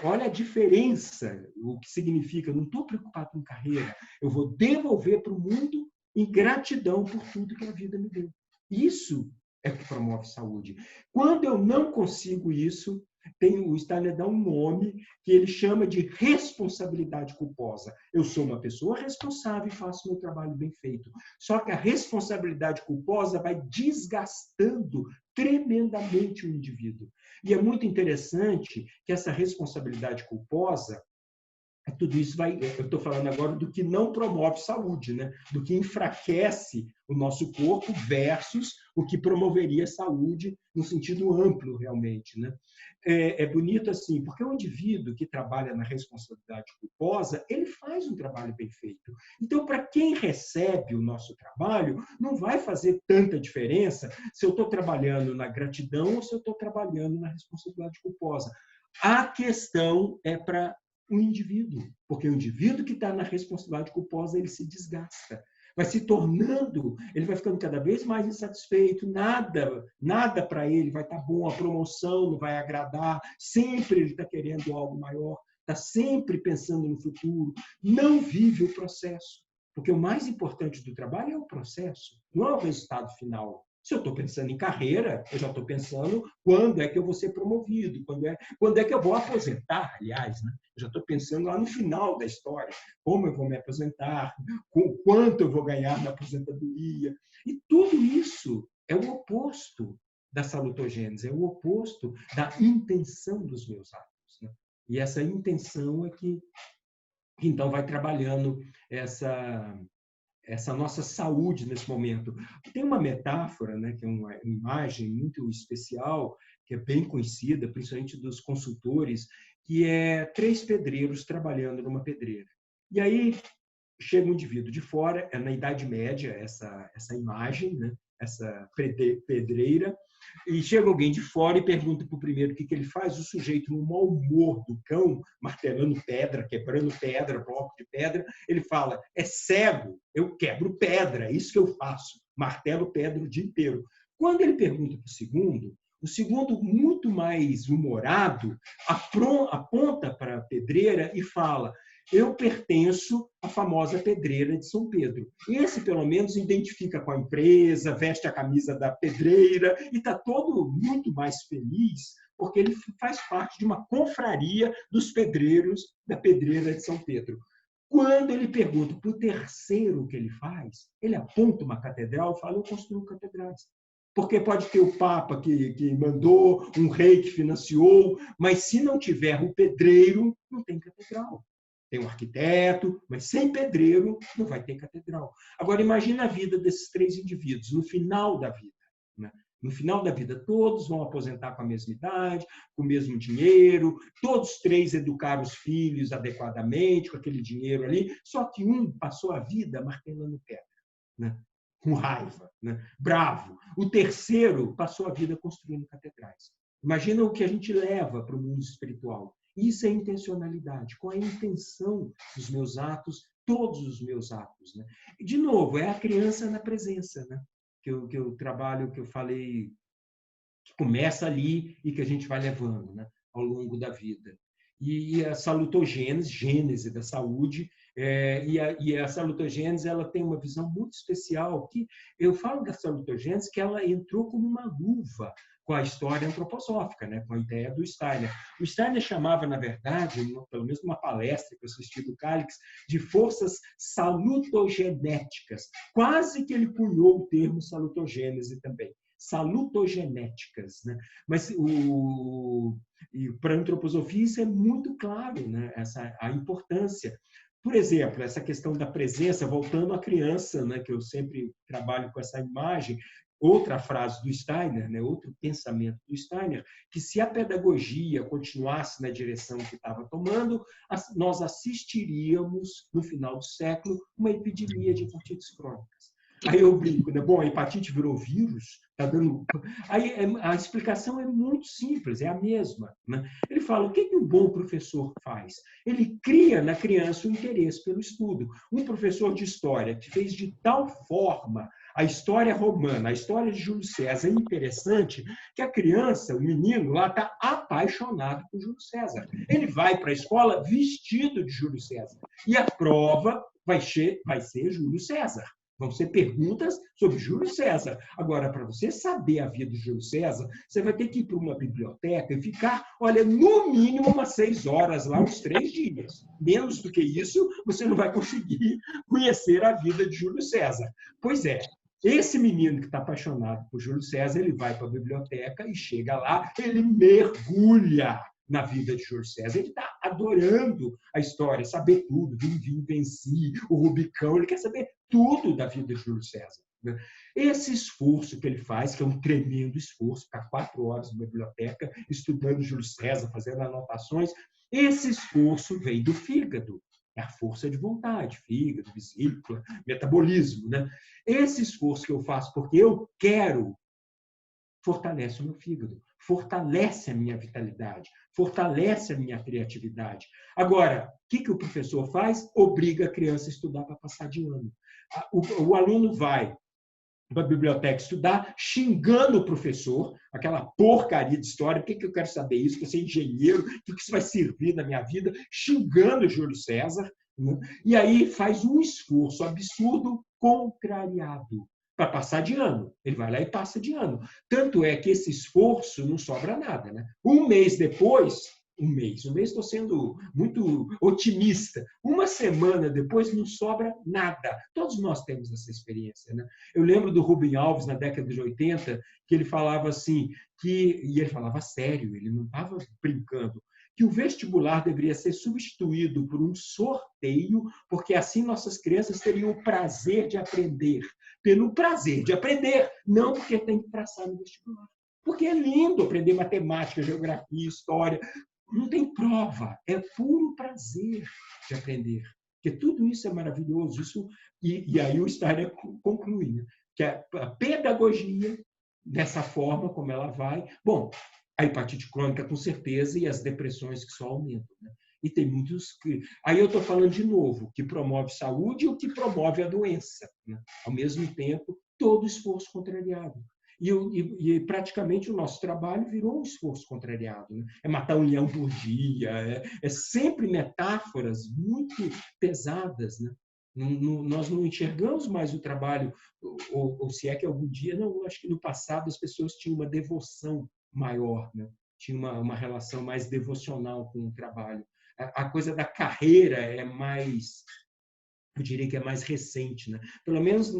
Olha a diferença, o que significa. Eu não estou preocupado com carreira, eu vou devolver para o mundo em gratidão por tudo que a vida me deu. Isso é o que promove saúde. Quando eu não consigo isso, o Steiner dá um nome que ele chama de responsabilidade culposa. Eu sou uma pessoa responsável e faço meu trabalho bem feito. Só que a responsabilidade culposa vai desgastando tremendamente o indivíduo. E é muito interessante que essa responsabilidade culposa, tudo isso vai, eu estou falando agora do que não promove saúde, né? Do que enfraquece o nosso corpo versus o que promoveria saúde no sentido amplo, realmente, né? É bonito assim, porque o indivíduo que trabalha na responsabilidade culposa, ele faz um trabalho bem feito. Então, para quem recebe o nosso trabalho, não vai fazer tanta diferença se eu estou trabalhando na gratidão ou se eu estou trabalhando na responsabilidade culposa. A questão é para o indivíduo, porque o indivíduo que está na responsabilidade culposa, ele se desgasta, vai se tornando, ele vai ficando cada vez mais insatisfeito, nada para ele vai estar bom, a promoção não vai agradar, sempre ele está querendo algo maior, está sempre pensando no futuro, não vive o processo, porque o mais importante do trabalho é o processo, não é o resultado final. Se eu estou pensando em carreira, eu já estou pensando quando é que eu vou ser promovido, quando é que eu vou aposentar, aliás, né? Eu já estou pensando lá no final da história, como eu vou me aposentar, com quanto eu vou ganhar na aposentadoria. E tudo isso é o oposto da salutogênese, é o oposto da intenção dos meus atos, né? E essa intenção é que então vai trabalhando essa nossa saúde nesse momento. Tem uma metáfora, né, que é uma imagem muito especial, que é bem conhecida, principalmente dos consultores, que é 3 pedreiros trabalhando numa pedreira. E aí chega um indivíduo de fora, é na Idade Média essa imagem, né, essa pedreira, e chega alguém de fora e pergunta para o primeiro o que ele faz, o sujeito, no mau humor do cão, martelando pedra, quebrando pedra, bloco de pedra, ele fala, é cego, eu quebro pedra, é isso que eu faço, martelo pedra o dia inteiro. Quando ele pergunta para o segundo, muito mais humorado, aponta para a pedreira e fala, eu pertenço à famosa pedreira de São Pedro. Esse, pelo menos, identifica com a empresa, veste a camisa da pedreira e está todo muito mais feliz porque ele faz parte de uma confraria dos pedreiros da pedreira de São Pedro. Quando ele pergunta para o terceiro o que ele faz, ele aponta uma catedral e fala, eu construo catedrais. Porque pode ter o Papa que mandou, um rei que financiou, mas se não tiver o pedreiro, não tem catedral. Tem um arquiteto, mas sem pedreiro não vai ter catedral. Agora, imagina a vida desses 3 indivíduos no final da vida. Né? No final da vida, todos vão aposentar com a mesma idade, com o mesmo dinheiro, todos 3 educaram os filhos adequadamente, com aquele dinheiro ali, só que um passou a vida martelando pedra, né? Com raiva, né? Bravo. O terceiro passou a vida construindo catedrais. Imagina o que a gente leva para o mundo espiritual. Isso é intencionalidade. Qual é a intenção dos meus atos, todos os meus atos, né? E, de novo, é a criança na presença, né? Que eu trabalho, que eu falei, que começa ali e que a gente vai levando, né? Ao longo da vida. E a salutogênese, gênese da saúde, e a salutogênese, ela tem uma visão muito especial, que eu falo da salutogênese que ela entrou como uma luva com a história antroposófica, né? Com a ideia do Steiner. O Steiner chamava, na verdade, pelo menos numa palestra que eu assisti do Calix, de forças salutogenéticas. Quase que ele cunhou o termo salutogênese também. Salutogenéticas, né? Mas para a antroposofia isso é muito claro, né? A importância. Por exemplo, essa questão da presença, voltando à criança, né? Que eu sempre trabalho com essa imagem, outra frase do Steiner, né? Outro pensamento do Steiner, que se a pedagogia continuasse na direção que estava tomando, nós assistiríamos, no final do século, uma epidemia de hepatites crônicas. Aí eu brinco, né? Bom, a hepatite virou vírus, tá dando. Aí a explicação é muito simples, é a mesma, né? Ele fala: o que um bom professor faz? Ele cria na criança o interesse pelo estudo. Um professor de história que fez de tal forma a história romana, a história de Júlio César é interessante, que a criança, o menino lá, está apaixonado por Júlio César. Ele vai para a escola vestido de Júlio César. E a prova vai ser Júlio César. Vão ser perguntas sobre Júlio César. Agora, para você saber a vida de Júlio César, você vai ter que ir para uma biblioteca e ficar, olha, no mínimo umas 6 horas lá, uns 3 dias. Menos do que isso, você não vai conseguir conhecer a vida de Júlio César. Pois é, esse menino que está apaixonado por Júlio César, ele vai para a biblioteca e chega lá, ele mergulha na vida de Júlio César. Ele está adorando a história, saber tudo, Vim, Venci, o Rubicão, ele quer saber tudo da vida de Júlio César. Esse esforço que ele faz, que é um tremendo esforço, ficar 4 horas na biblioteca estudando Júlio César, fazendo anotações, esse esforço vem do fígado. É a força de vontade, fígado, vesícula, metabolismo. Né? Esse esforço que eu faço porque eu quero fortalece o meu fígado, fortalece a minha vitalidade, fortalece a minha criatividade. Agora, o que o professor faz? Obriga a criança a estudar para passar de ano. O aluno vai para a biblioteca estudar, xingando o professor, aquela porcaria de história, por que eu quero saber isso, que eu sou engenheiro, o que isso vai servir na minha vida, xingando Júlio César, né? E aí faz um esforço absurdo contrariado para passar de ano. Ele vai lá e passa de ano. Tanto é que esse esforço não sobra nada. Né? Um mês depois, um mês estou sendo muito otimista, uma semana depois não sobra nada. Todos nós temos essa experiência. Né? Eu lembro do Rubem Alves, na década de 80, que ele falava assim, e ele falava sério, ele não estava brincando, que o vestibular deveria ser substituído por um sorteio, porque assim nossas crianças teriam o prazer de aprender. Pelo prazer de aprender, não porque tem que passar no vestibular. Porque é lindo aprender matemática, geografia, história. Não tem prova, é puro prazer de aprender. Porque tudo isso é maravilhoso. Isso, e aí o Steiner conclui, né? Que a pedagogia, dessa forma como ela vai... Bom, a hepatite crônica, com certeza, e as depressões que só aumentam. Né? E tem muitos que... Aí eu estou falando de novo, que promove saúde e o que promove a doença. Né? Ao mesmo tempo, todo esforço contrariado. E praticamente o nosso trabalho virou um esforço contrariado. Né? É matar um leão por dia, é sempre metáforas muito pesadas. Né? Nós não enxergamos mais o trabalho, ou se é que algum dia, não, acho que no passado as pessoas tinham uma devoção maior, né? Tinha uma relação mais devocional com o trabalho. A coisa da carreira é mais... eu diria que é mais recente, né? Pelo menos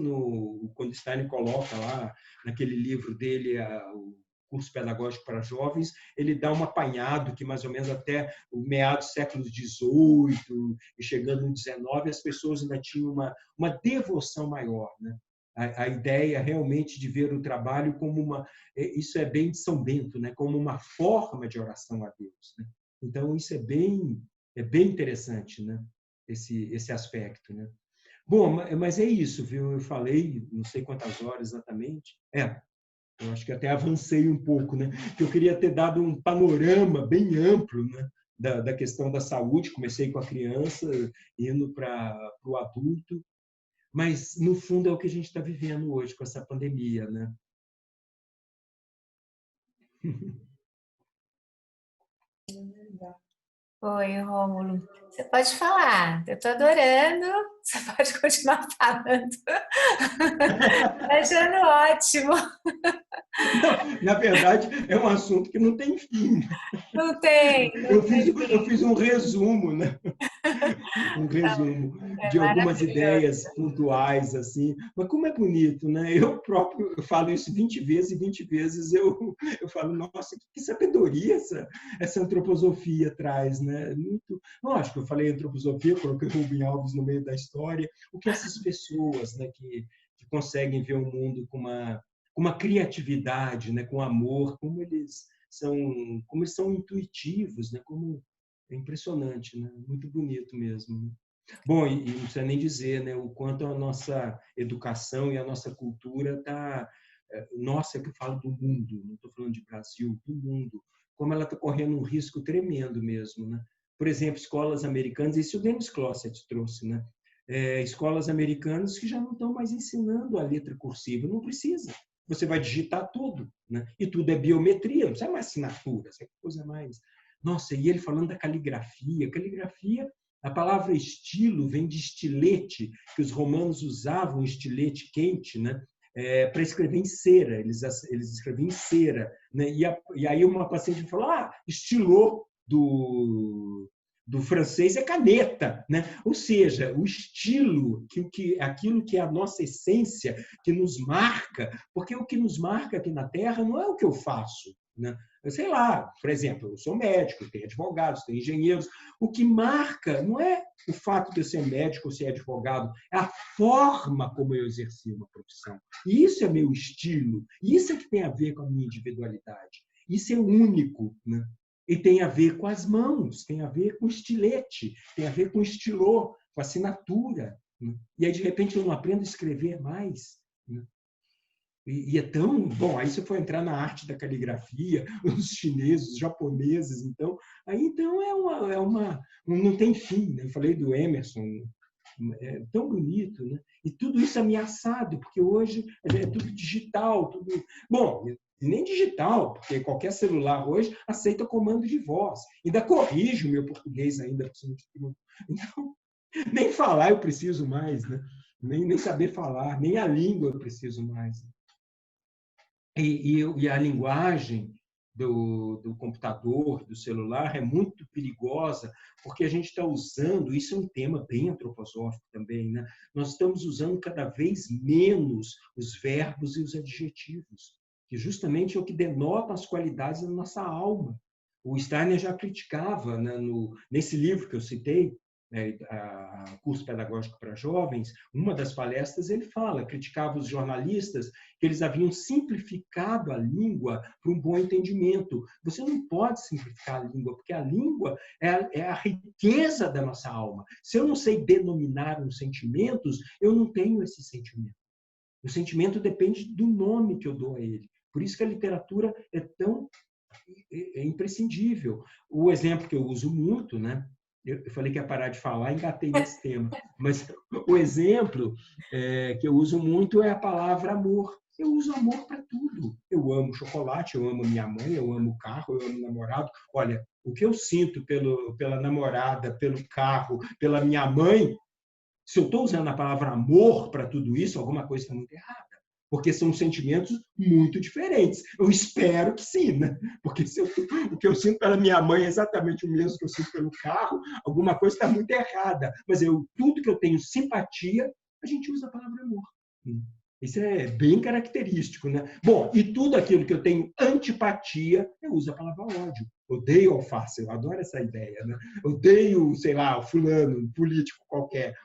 quando Steiner coloca lá, naquele livro dele, o curso pedagógico para jovens, ele dá um apanhado que mais ou menos até o meados do século XVIII e chegando no XIX, as pessoas ainda tinham uma devoção maior, né? A ideia realmente de ver o trabalho como isso é bem de São Bento, né? Como uma forma de oração a Deus. Né? Então, isso é bem interessante, né? Esse aspecto, né? Bom, mas é isso, viu? Eu falei, não sei quantas horas exatamente. Eu acho que até avancei um pouco, né? Que eu queria ter dado um panorama bem amplo, né? Da questão da saúde. Comecei com a criança, indo para o adulto, mas no fundo é o que a gente está vivendo hoje com essa pandemia, né? Oi, Rômulo. Você pode falar, eu estou adorando. Você pode continuar falando. Tô achando ótimo. Não, na verdade, é um assunto que não tem fim. Não tem, Eu não fiz, tem eu fim. fiz um resumo, né? Um resumo É de algumas maravilhoso. ideias pontuais, assim. Mas como é bonito, né? Eu próprio eu falo isso 20 vezes e 20 vezes eu falo, nossa, que sabedoria essa antroposofia traz, né? Muito... Lógico, eu falei antroposofia, eu coloquei Rubem Alves no meio da história. O que essas pessoas, né, que conseguem ver o mundo com uma criatividade, né, com amor, como eles são intuitivos, né? Como é impressionante, né? Muito bonito mesmo. Né? Bom, e não precisa nem dizer, né, o quanto a nossa educação e a nossa cultura está... Nossa, é que eu falo do mundo, não estou falando de Brasil, do mundo. Como ela está correndo um risco tremendo mesmo. Né? Por exemplo, escolas americanas, isso o Dennis Closet trouxe, né? Escolas americanas que já não estão mais ensinando a letra cursiva, não precisa. Você vai digitar tudo, né? E tudo é biometria, não precisa mais assinatura, essa coisa mais... Nossa, e ele falando da caligrafia. Caligrafia A palavra estilo vem de estilete, que os romanos usavam estilete quente, né? Para escrever em cera, eles escreviam em cera. Né? E aí uma paciente falou, estilô do francês é caneta. Né? Ou seja, o estilo, aquilo que é a nossa essência, que nos marca, porque o que nos marca aqui na Terra não é o que eu faço. Né? Eu sei lá, por exemplo, eu sou médico, tenho advogados, tenho engenheiros. O que marca não é o fato de eu ser médico ou ser advogado, é a forma como eu exerci uma profissão. E isso é meu estilo, isso é que tem a ver com a minha individualidade. Isso é único, né? E tem a ver com as mãos, tem a ver com o estilete, tem a ver com o estilô, com a assinatura. Né? E aí, de repente, eu não aprendo a escrever mais. Né? E é tão bom. Aí você foi entrar na arte da caligrafia, os chineses, os japoneses. Então, não tem fim. Né? Eu falei do Emerson, é tão bonito, né? E tudo isso ameaçado, porque hoje é tudo digital, tudo. Bom, nem digital, porque qualquer celular hoje aceita comando de voz. Ainda corrige o meu português ainda. Então, nem falar eu preciso mais, né? Nem saber falar, nem a língua eu preciso mais. E a linguagem do computador, do celular, é muito perigosa, porque a gente está usando, isso é um tema bem antroposófico também, né? Nós estamos usando cada vez menos os verbos e os adjetivos, que justamente é o que denota as qualidades da nossa alma. O Steiner já criticava, né, nesse livro que eu citei, né, Curso Pedagógico para Jovens, uma das palestras ele criticava os jornalistas que eles haviam simplificado a língua para um bom entendimento. Você não pode simplificar a língua, porque a língua é a riqueza da nossa alma. Se eu não sei denominar os sentimentos, eu não tenho esse sentimento. O sentimento depende do nome que eu dou a ele. Por isso que a literatura é tão imprescindível. O exemplo que eu uso muito, né? Eu falei que ia parar de falar, engatei nesse tema. Mas o exemplo que eu uso muito é a palavra amor. Eu uso amor para tudo. Eu amo chocolate, eu amo minha mãe, eu amo o carro, eu amo o namorado. Olha, o que eu sinto pela namorada, pelo carro, pela minha mãe, se eu estou usando a palavra amor para tudo isso, alguma coisa está muito errada. Porque são sentimentos muito diferentes. Eu espero que sim, né? Porque o que eu sinto pela minha mãe é exatamente o mesmo que eu sinto pelo carro, alguma coisa está muito errada. Mas tudo que eu tenho simpatia, a gente usa a palavra amor. Isso é bem característico, né? Bom, e tudo aquilo que eu tenho antipatia, eu uso a palavra ódio. Odeio alface, eu adoro essa ideia, né? Odeio, sei lá, o fulano, um político qualquer.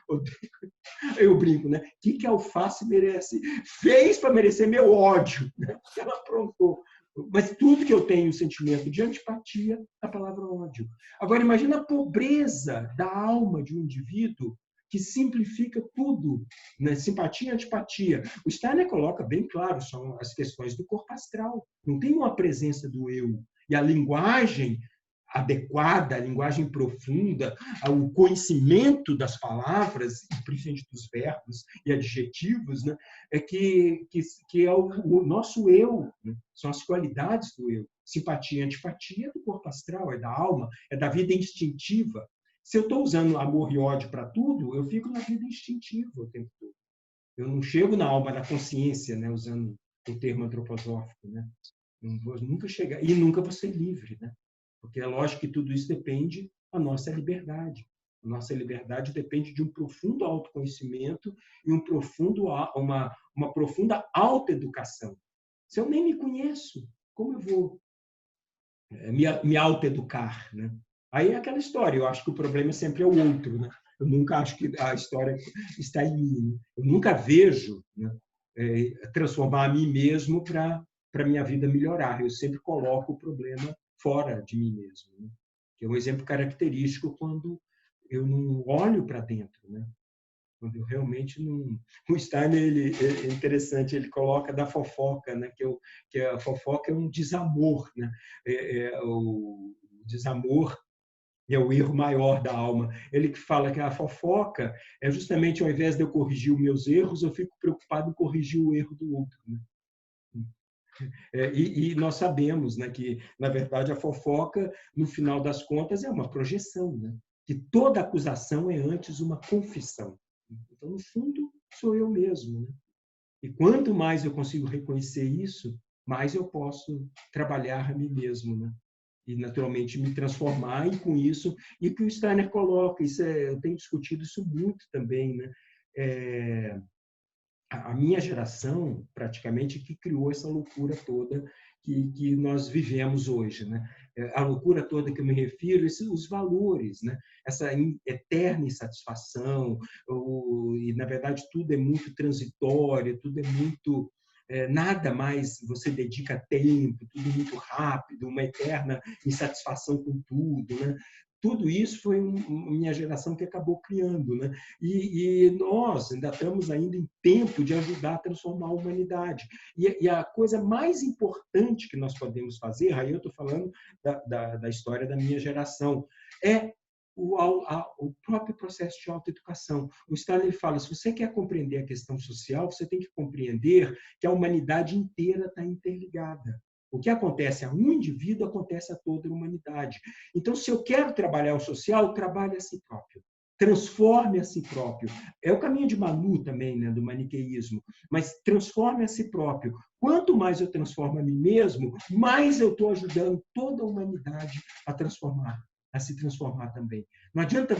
Eu brinco, né? O que a alface merece? Fez para merecer meu ódio, né? Ela aprontou. Mas tudo que eu tenho sentimento de antipatia, a palavra ódio. Agora, imagina a pobreza da alma de um indivíduo que simplifica tudo, né? Simpatia e antipatia. O Steiner coloca bem claro, são as questões do corpo astral. Não tem uma presença do eu. E a linguagem adequada, a linguagem profunda, o conhecimento das palavras, principalmente dos verbos e adjetivos, né, que é o nosso eu, né? São as qualidades do eu. Simpatia e antipatia é do corpo astral, é da alma, é da vida instintiva. Se eu estou usando amor e ódio para tudo, eu fico na vida instintiva o tempo todo. Eu não chego na alma da consciência, né, usando o termo antroposófico. Né? Não vou nunca chegar, e nunca vou ser livre, né? Porque é lógico que tudo isso depende da nossa liberdade. A nossa liberdade depende de um profundo autoconhecimento e uma profunda autoeducação. Se eu nem me conheço, como eu vou me autoeducar? Né? Aí é aquela história, eu acho que o problema sempre é o outro. Né? Eu nunca acho que a história está em mim. Né? Eu nunca vejo, né, transformar a mim mesmo para a minha vida melhorar. Eu sempre coloco o problema fora de mim mesmo. Né? Que é um exemplo característico quando eu não olho para dentro. Né? Quando eu realmente não... O Steiner é interessante, ele coloca da fofoca, né? que a fofoca é um desamor. Né? O desamor é o erro maior da alma. Ele que fala que a fofoca é justamente, ao invés de eu corrigir os meus erros, eu fico preocupado em corrigir o erro do outro. Né? E nós sabemos, né, que, na verdade, a fofoca, no final das contas, é uma projeção. Né? que toda acusação é antes uma confissão. Então, no fundo, sou eu mesmo, né? E quanto mais eu consigo reconhecer isso, mais eu posso trabalhar a mim mesmo, né? E, naturalmente, me transformar, e com isso, e que o Steiner coloca, eu tenho discutido isso muito também, né? A minha geração, praticamente, que criou essa loucura toda que nós vivemos hoje, né? A loucura toda que eu me refiro, os valores, né? Essa eterna insatisfação, e, na verdade, tudo é muito transitório, tudo é muito... nada mais você dedica tempo, tudo muito rápido, uma eterna insatisfação com tudo, né? Tudo isso foi minha geração que acabou criando, né? E nós ainda estamos ainda em tempo de ajudar a transformar a humanidade. E a coisa mais importante que nós podemos fazer, aí eu estou falando da história da minha geração, é o próprio processo de autoeducação. O Stalin fala, se você quer compreender a questão social, você tem que compreender que a humanidade inteira está interligada. O que acontece a um indivíduo, acontece a toda a humanidade. Então, se eu quero trabalhar o social, trabalhe a si próprio. Transforme a si próprio. É o caminho de Manu também, né, do maniqueísmo. Mas transforme a si próprio. Quanto mais eu transformo a mim mesmo, mais eu estou ajudando toda a humanidade a transformar, a se transformar também. Não adianta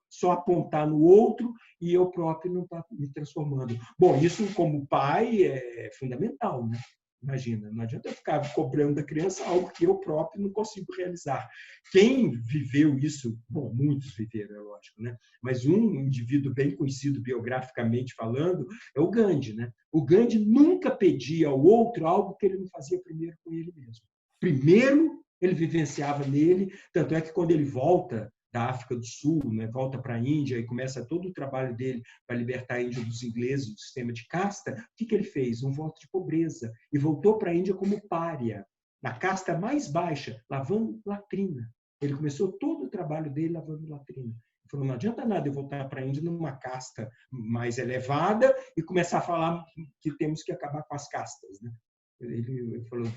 só apontar no outro e eu próprio não estar me transformando. Bom, isso como pai é fundamental, né? Imagina, não adianta eu ficar cobrando da criança algo que eu próprio não consigo realizar. Quem viveu isso, bom, muitos viveram, é lógico, né? Mas um indivíduo bem conhecido biograficamente falando é o Gandhi, né? O Gandhi nunca pedia ao outro algo que ele não fazia primeiro com ele mesmo. Primeiro ele vivenciava nele, tanto é que quando ele volta da África do Sul, né, volta para a Índia e começa todo o trabalho dele para libertar a Índia dos ingleses, do sistema de casta, o que ele fez? Um voto de pobreza. E voltou para a Índia como pária, na casta mais baixa, lavando latrina. Ele começou todo o trabalho dele lavando latrina. Ele falou, não adianta nada eu voltar para a Índia numa casta mais elevada e começar a falar que temos que acabar com as castas, né? Ele falou,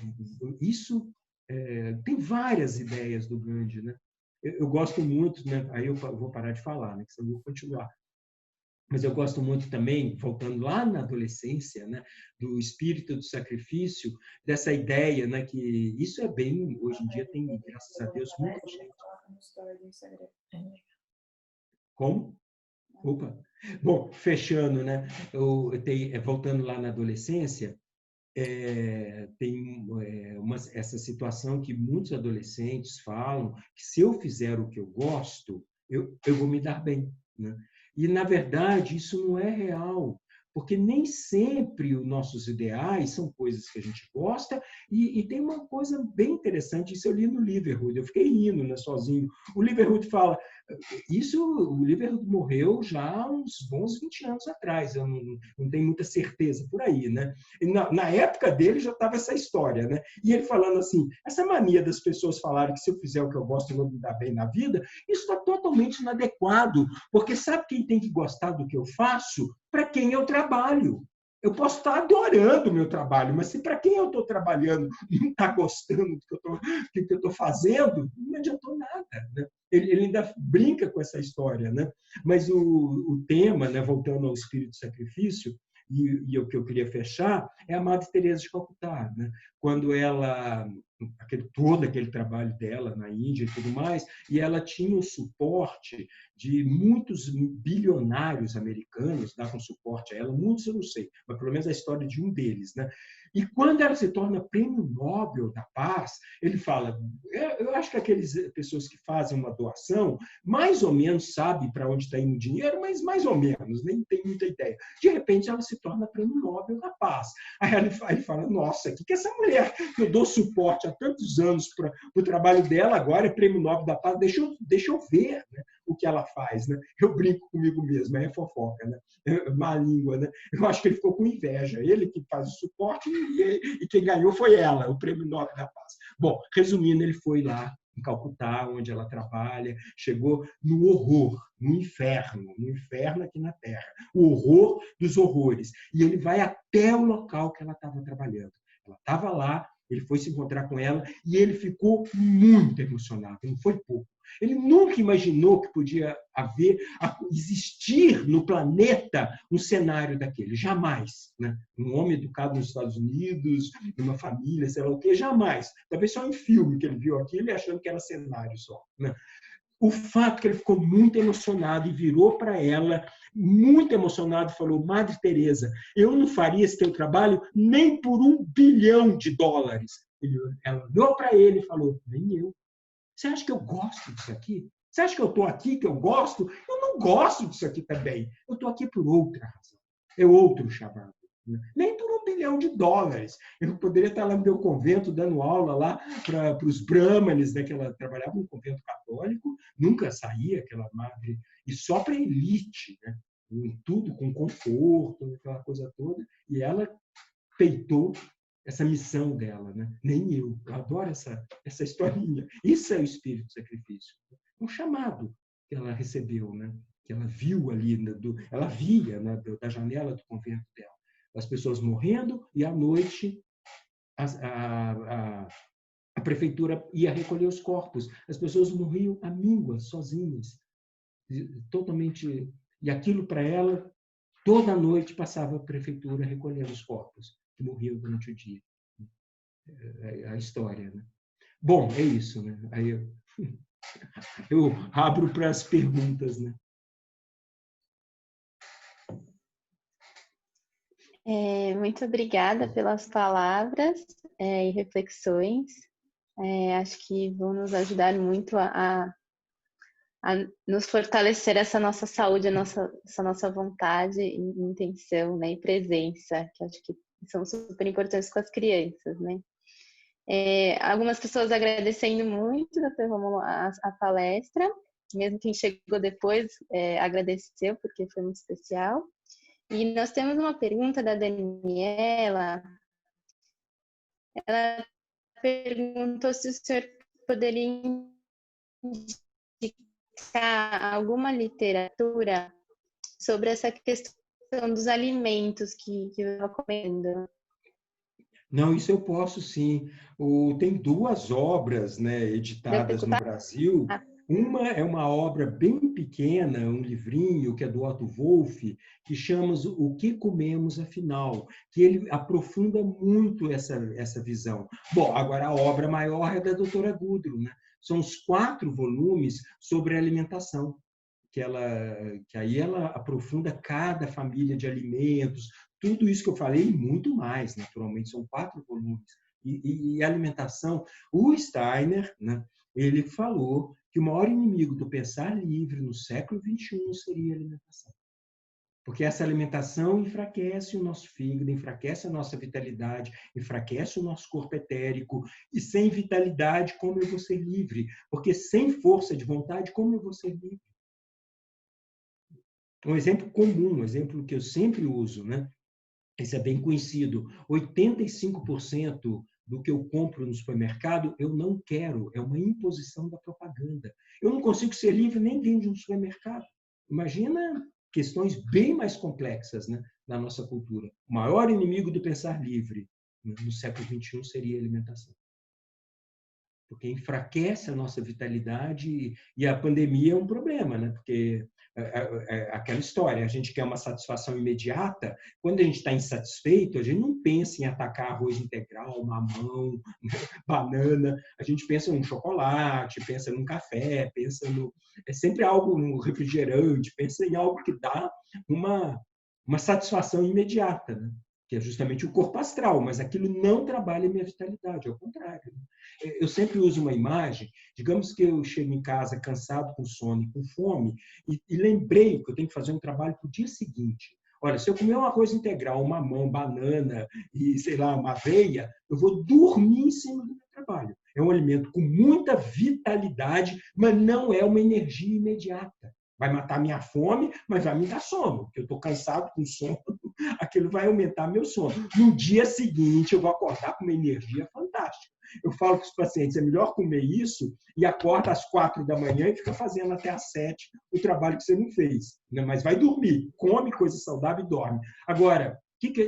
isso... tem várias ideias do Gandhi, né? Eu gosto muito, né? Aí eu vou parar de falar, né? Que senão eu vou continuar. Mas eu gosto muito também, voltando lá na adolescência, né? Do espírito do sacrifício, dessa ideia, né? Que isso é bem, hoje em dia tem, graças a Deus, muita gente. Como? Opa! Bom, fechando, né? Voltando lá na adolescência, tem essa situação que muitos adolescentes falam que se eu fizer o que eu gosto, eu vou me dar bem, né? E, na verdade, isso não é real, porque nem sempre os nossos ideais são coisas que a gente gosta, e tem uma coisa bem interessante, isso eu li no Liverhood, eu fiquei rindo, né, sozinho. O Liverhood fala, o Liverhood morreu já há uns bons 20 anos atrás, eu não tenho muita certeza por aí, né? Na época dele já estava essa história, né? E ele falando assim, essa mania das pessoas falarem que se eu fizer o que eu gosto eu vou me dar bem na vida, isso está totalmente inadequado, porque sabe quem tem que gostar do que eu faço? Para quem eu trabalho. Eu posso estar adorando o meu trabalho, mas se para quem eu estou trabalhando não está gostando do que eu estou fazendo, não adiantou nada, né? Ele ainda brinca com essa história, né? Mas o tema, né, voltando ao espírito do sacrifício, e o que eu queria fechar, é a Madre Teresa de Calcutá, né? Quando ela, todo aquele trabalho dela na Índia e tudo mais, e ela tinha o suporte de muitos bilionários americanos, davam suporte a ela, muitos eu não sei, mas pelo menos a história de um deles, né? E quando ela se torna prêmio Nobel da Paz, ele fala, eu acho que aquelas pessoas que fazem uma doação, mais ou menos sabe para onde está indo o dinheiro, mas mais ou menos, nem tem muita ideia. De repente, ela se torna prêmio Nobel da Paz. Aí ele fala, nossa, o que essa mulher que eu dou suporte há tantos anos para o trabalho dela, agora é prêmio Nobel da Paz, deixa eu ver, né, o que ela faz, né? Eu brinco comigo mesmo, é fofoca, né? Má língua, né? Eu acho que ele ficou com inveja, ele que faz o suporte e quem ganhou foi ela, o prêmio Nobel da Paz. Bom, resumindo, ele foi lá em Calcutá, onde ela trabalha, chegou no horror, no inferno aqui na Terra, o horror dos horrores. E ele vai até o local que ela estava trabalhando. Ela estava lá, ele foi se encontrar com ela e ele ficou muito emocionado, não foi pouco. Ele nunca imaginou que podia existir no planeta um cenário daquele, jamais. Né? Um homem educado nos Estados Unidos, numa família, sei lá o quê, jamais. Talvez só em filme que ele viu aquilo e achando que era cenário só. Né? O fato que ele ficou muito emocionado e virou para ela, muito emocionado, e falou: Madre Teresa, eu não faria esse teu trabalho nem por $1 bilhão. Ela olhou para ele e falou: nem eu. Você acha que eu gosto disso aqui? Você acha que eu estou aqui, que eu gosto? Eu não gosto disso aqui também. Eu estou aqui por outra razão. É outro chamado. Nem por $1 bilhão. Eu poderia estar lá no meu convento, dando aula lá para os brahmanes, né, que ela trabalhava no convento católico, nunca saía aquela madre, e só para a elite, né, tudo com conforto, aquela coisa toda, e ela peitou essa missão dela, né? Nem eu. Eu adoro essa historinha. Isso é o espírito do sacrifício. Um chamado que ela recebeu, né? Que ela viu ali, ela via, né, da janela do convento dela, as pessoas morrendo, e à noite a prefeitura ia recolher os corpos. As pessoas morriam à míngua, sozinhas, totalmente. E aquilo para ela, toda noite passava a prefeitura recolhendo os corpos que morriam durante o dia. A história, né? Bom, é isso, né? Aí eu abro para as perguntas, né? Muito obrigada pelas palavras e reflexões. Acho que vão nos ajudar muito a nos fortalecer essa nossa saúde, essa nossa vontade e intenção, né, e presença, que acho que são super importantes com as crianças, né? Algumas pessoas agradecendo muito, Dr. Rômulo, a palestra, mesmo quem chegou depois agradeceu, porque foi muito especial. E nós temos uma pergunta da Daniela. Ela perguntou se o senhor poderia indicar alguma literatura sobre essa questão dos alimentos que eu recomendo. Não, isso eu posso sim. Tem 2 obras, né, editadas no Brasil. Uma é uma obra bem pequena, um livrinho que é do Otto Wolff, que chama O que Comemos Afinal, que ele aprofunda muito essa visão. Bom, agora a obra maior é da doutora Gudrun, né? São os 4 volumes sobre alimentação, que aí ela aprofunda cada família de alimentos, tudo isso que eu falei e muito mais, naturalmente, são 4 volumes. E alimentação, o Steiner, né, ele falou que o maior inimigo do pensar livre no século XXI seria a alimentação. Porque essa alimentação enfraquece o nosso fígado, enfraquece a nossa vitalidade, enfraquece o nosso corpo etérico. E sem vitalidade, como eu vou ser livre? Porque sem força de vontade, como eu vou ser livre? Um exemplo comum, um exemplo que eu sempre uso, né? Esse é bem conhecido. 85% do que eu compro no supermercado, eu não quero. É uma imposição da propaganda. Eu não consigo ser livre nem dentro de um supermercado. Imagina questões bem mais complexas, né, na nossa cultura. O maior inimigo do pensar livre, né, no século XXI seria a alimentação. Porque enfraquece a nossa vitalidade e a pandemia é um problema, né? Porque aquela história, a gente quer uma satisfação imediata, quando a gente está insatisfeito, a gente não pensa em atacar arroz integral, mamão, banana, a gente pensa num chocolate, pensa num café, é sempre algo, no refrigerante, pensa em algo que dá uma satisfação imediata, né? Que é justamente o corpo astral, mas aquilo não trabalha a minha vitalidade, ao contrário. Eu sempre uso uma imagem, digamos que eu chego em casa cansado, com sono e com fome, e lembrei que eu tenho que fazer um trabalho para o dia seguinte. Olha, se eu comer um arroz integral, um mamão, banana e, sei lá, uma aveia, eu vou dormir em cima do meu trabalho. É um alimento com muita vitalidade, mas não é uma energia imediata. Vai matar minha fome, mas vai me dar sono, porque eu estou cansado com sono, aquilo vai aumentar meu sono. No dia seguinte, eu vou acordar com uma energia fantástica. Eu falo para os pacientes, é melhor comer isso e acorda às 4 da manhã e fica fazendo até às 7 o trabalho que você não fez. Mas vai dormir, come coisa saudável e dorme. Agora,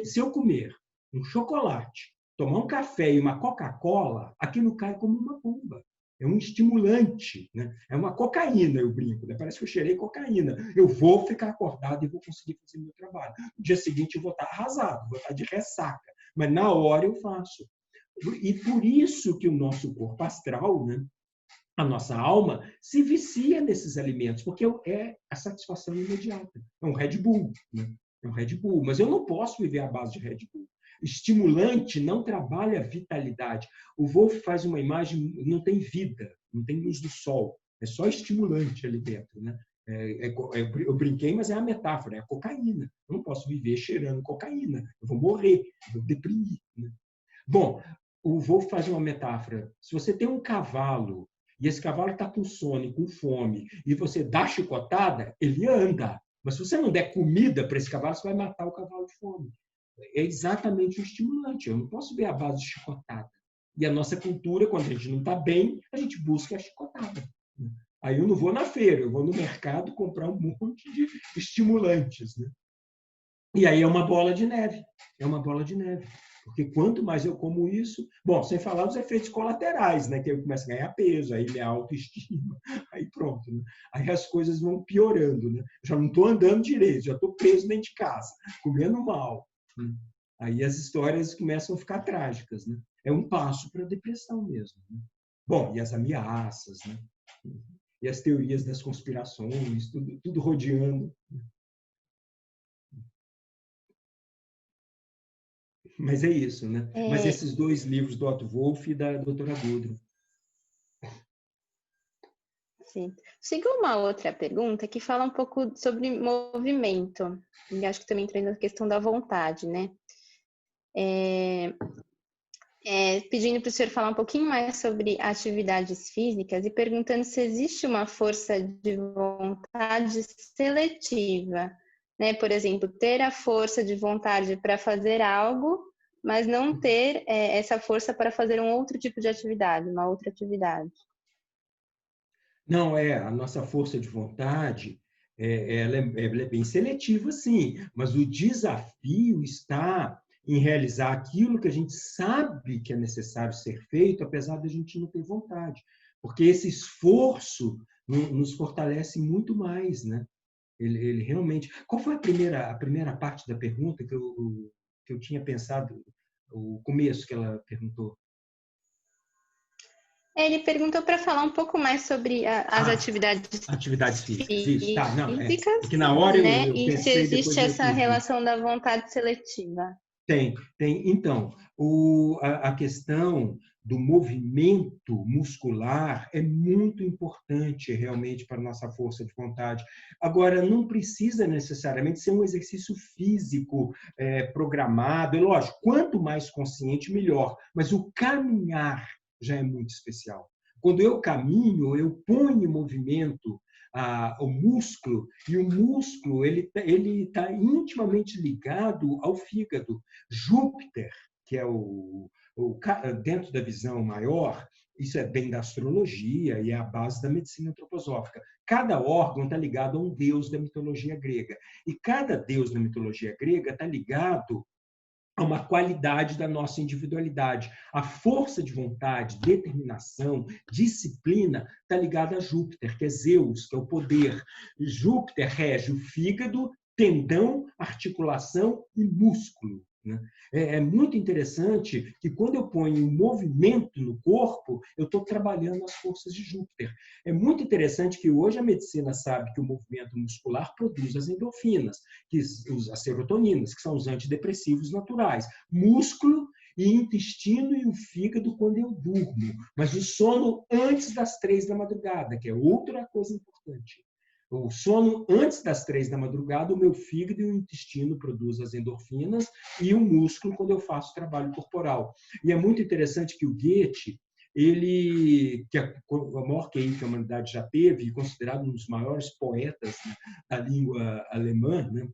se eu comer um chocolate, tomar um café e uma Coca-Cola, aquilo cai como uma bomba. É um estimulante, né? É uma cocaína, eu brinco, né? Parece que eu cheirei cocaína. Eu vou ficar acordado e vou conseguir fazer meu trabalho. No dia seguinte eu vou estar arrasado, vou estar de ressaca, mas na hora eu faço. E por isso que o nosso corpo astral, né? A nossa alma, se vicia nesses alimentos, porque é a satisfação imediata. É um Red Bull, né? É um Red Bull, mas eu não posso viver à base de Red Bull. Estimulante não trabalha a vitalidade. O Wolff faz uma imagem, não tem vida, não tem luz do sol, é só estimulante ali dentro, né? Eu brinquei, mas é a metáfora, é a cocaína. Eu não posso viver cheirando cocaína, eu vou morrer, eu vou deprimir, né? Bom, o Wolff faz uma metáfora. Se você tem um cavalo e esse cavalo está com sono e com fome e você dá chicotada, ele anda. Mas se você não der comida para esse cavalo, você vai matar o cavalo de fome. É exatamente o estimulante. Eu não posso ver a base de chicotada. E a nossa cultura, quando a gente não está bem, a gente busca a chicotada. Aí eu não vou na feira, eu vou no mercado comprar um monte de estimulantes, né? E aí é uma bola de neve. É uma bola de neve. Porque quanto mais eu como isso... Bom, sem falar dos efeitos colaterais, né? Que eu começo a ganhar peso, aí minha autoestima, aí pronto. Né? Aí as coisas vão piorando. Né? Já não estou andando direito, já estou preso dentro de casa, comendo mal. Aí as histórias começam a ficar trágicas, né? É um passo para a depressão mesmo. Né? Bom, e as ameaças, né? E as teorias das conspirações, tudo rodeando. Mas é isso, né? Mas esses dois livros do Otto Wolff e da doutora Gudrun. Sim. Sigo uma outra pergunta que fala um pouco sobre movimento. E acho que também entra na questão da vontade, né? Pedindo para o senhor falar um pouquinho mais sobre atividades físicas e perguntando se existe uma força de vontade seletiva, né? Por exemplo, ter a força de vontade para fazer algo, mas não ter essa força para fazer um outro tipo de atividade, uma outra atividade. Não, a nossa força de vontade, ela é bem seletiva, sim, mas o desafio está em realizar aquilo que a gente sabe que é necessário ser feito, apesar da gente não ter vontade. Porque esse esforço nos fortalece muito mais, né? Ele realmente... Qual foi a primeira parte da pergunta que eu tinha pensado, o começo que ela perguntou? Ele perguntou para falar um pouco mais sobre as atividades físicas. Isso, tá, não, porque na hora né? eu pensei, e se existe essa entendi. relação da vontade seletiva. Tem. Então, a questão do movimento muscular é muito importante realmente para a nossa força de vontade. Agora, não precisa necessariamente ser um exercício físico programado. Lógico, quanto mais consciente, melhor. Mas o caminhar já é muito especial. Quando eu caminho, eu ponho em movimento o músculo, e o músculo ele está intimamente ligado ao fígado. Júpiter, que é dentro da visão maior, isso é bem da astrologia e é a base da medicina antroposófica. Cada órgão está ligado a um deus da mitologia grega. E cada deus da mitologia grega está ligado a uma qualidade da nossa individualidade. A força de vontade, determinação, disciplina está ligada a Júpiter, que é Zeus, que é o poder. E Júpiter rege o fígado, tendão, articulação e músculo. Né? É muito interessante que quando eu ponho um movimento no corpo, eu estou trabalhando as forças de Júpiter. É muito interessante que hoje a medicina sabe que o movimento muscular produz as endorfinas, as serotoninas, que são os antidepressivos naturais. Músculo e intestino e o fígado quando eu durmo. Mas o sono antes das 3 da madrugada, que é outra coisa importante. O sono antes das 3 da madrugada, o meu fígado e o intestino produzem as endorfinas e o músculo quando eu faço trabalho corporal. E é muito interessante que o Goethe, que a maior QI que a humanidade já teve, considerado um dos maiores poetas, né, da língua alemã, né,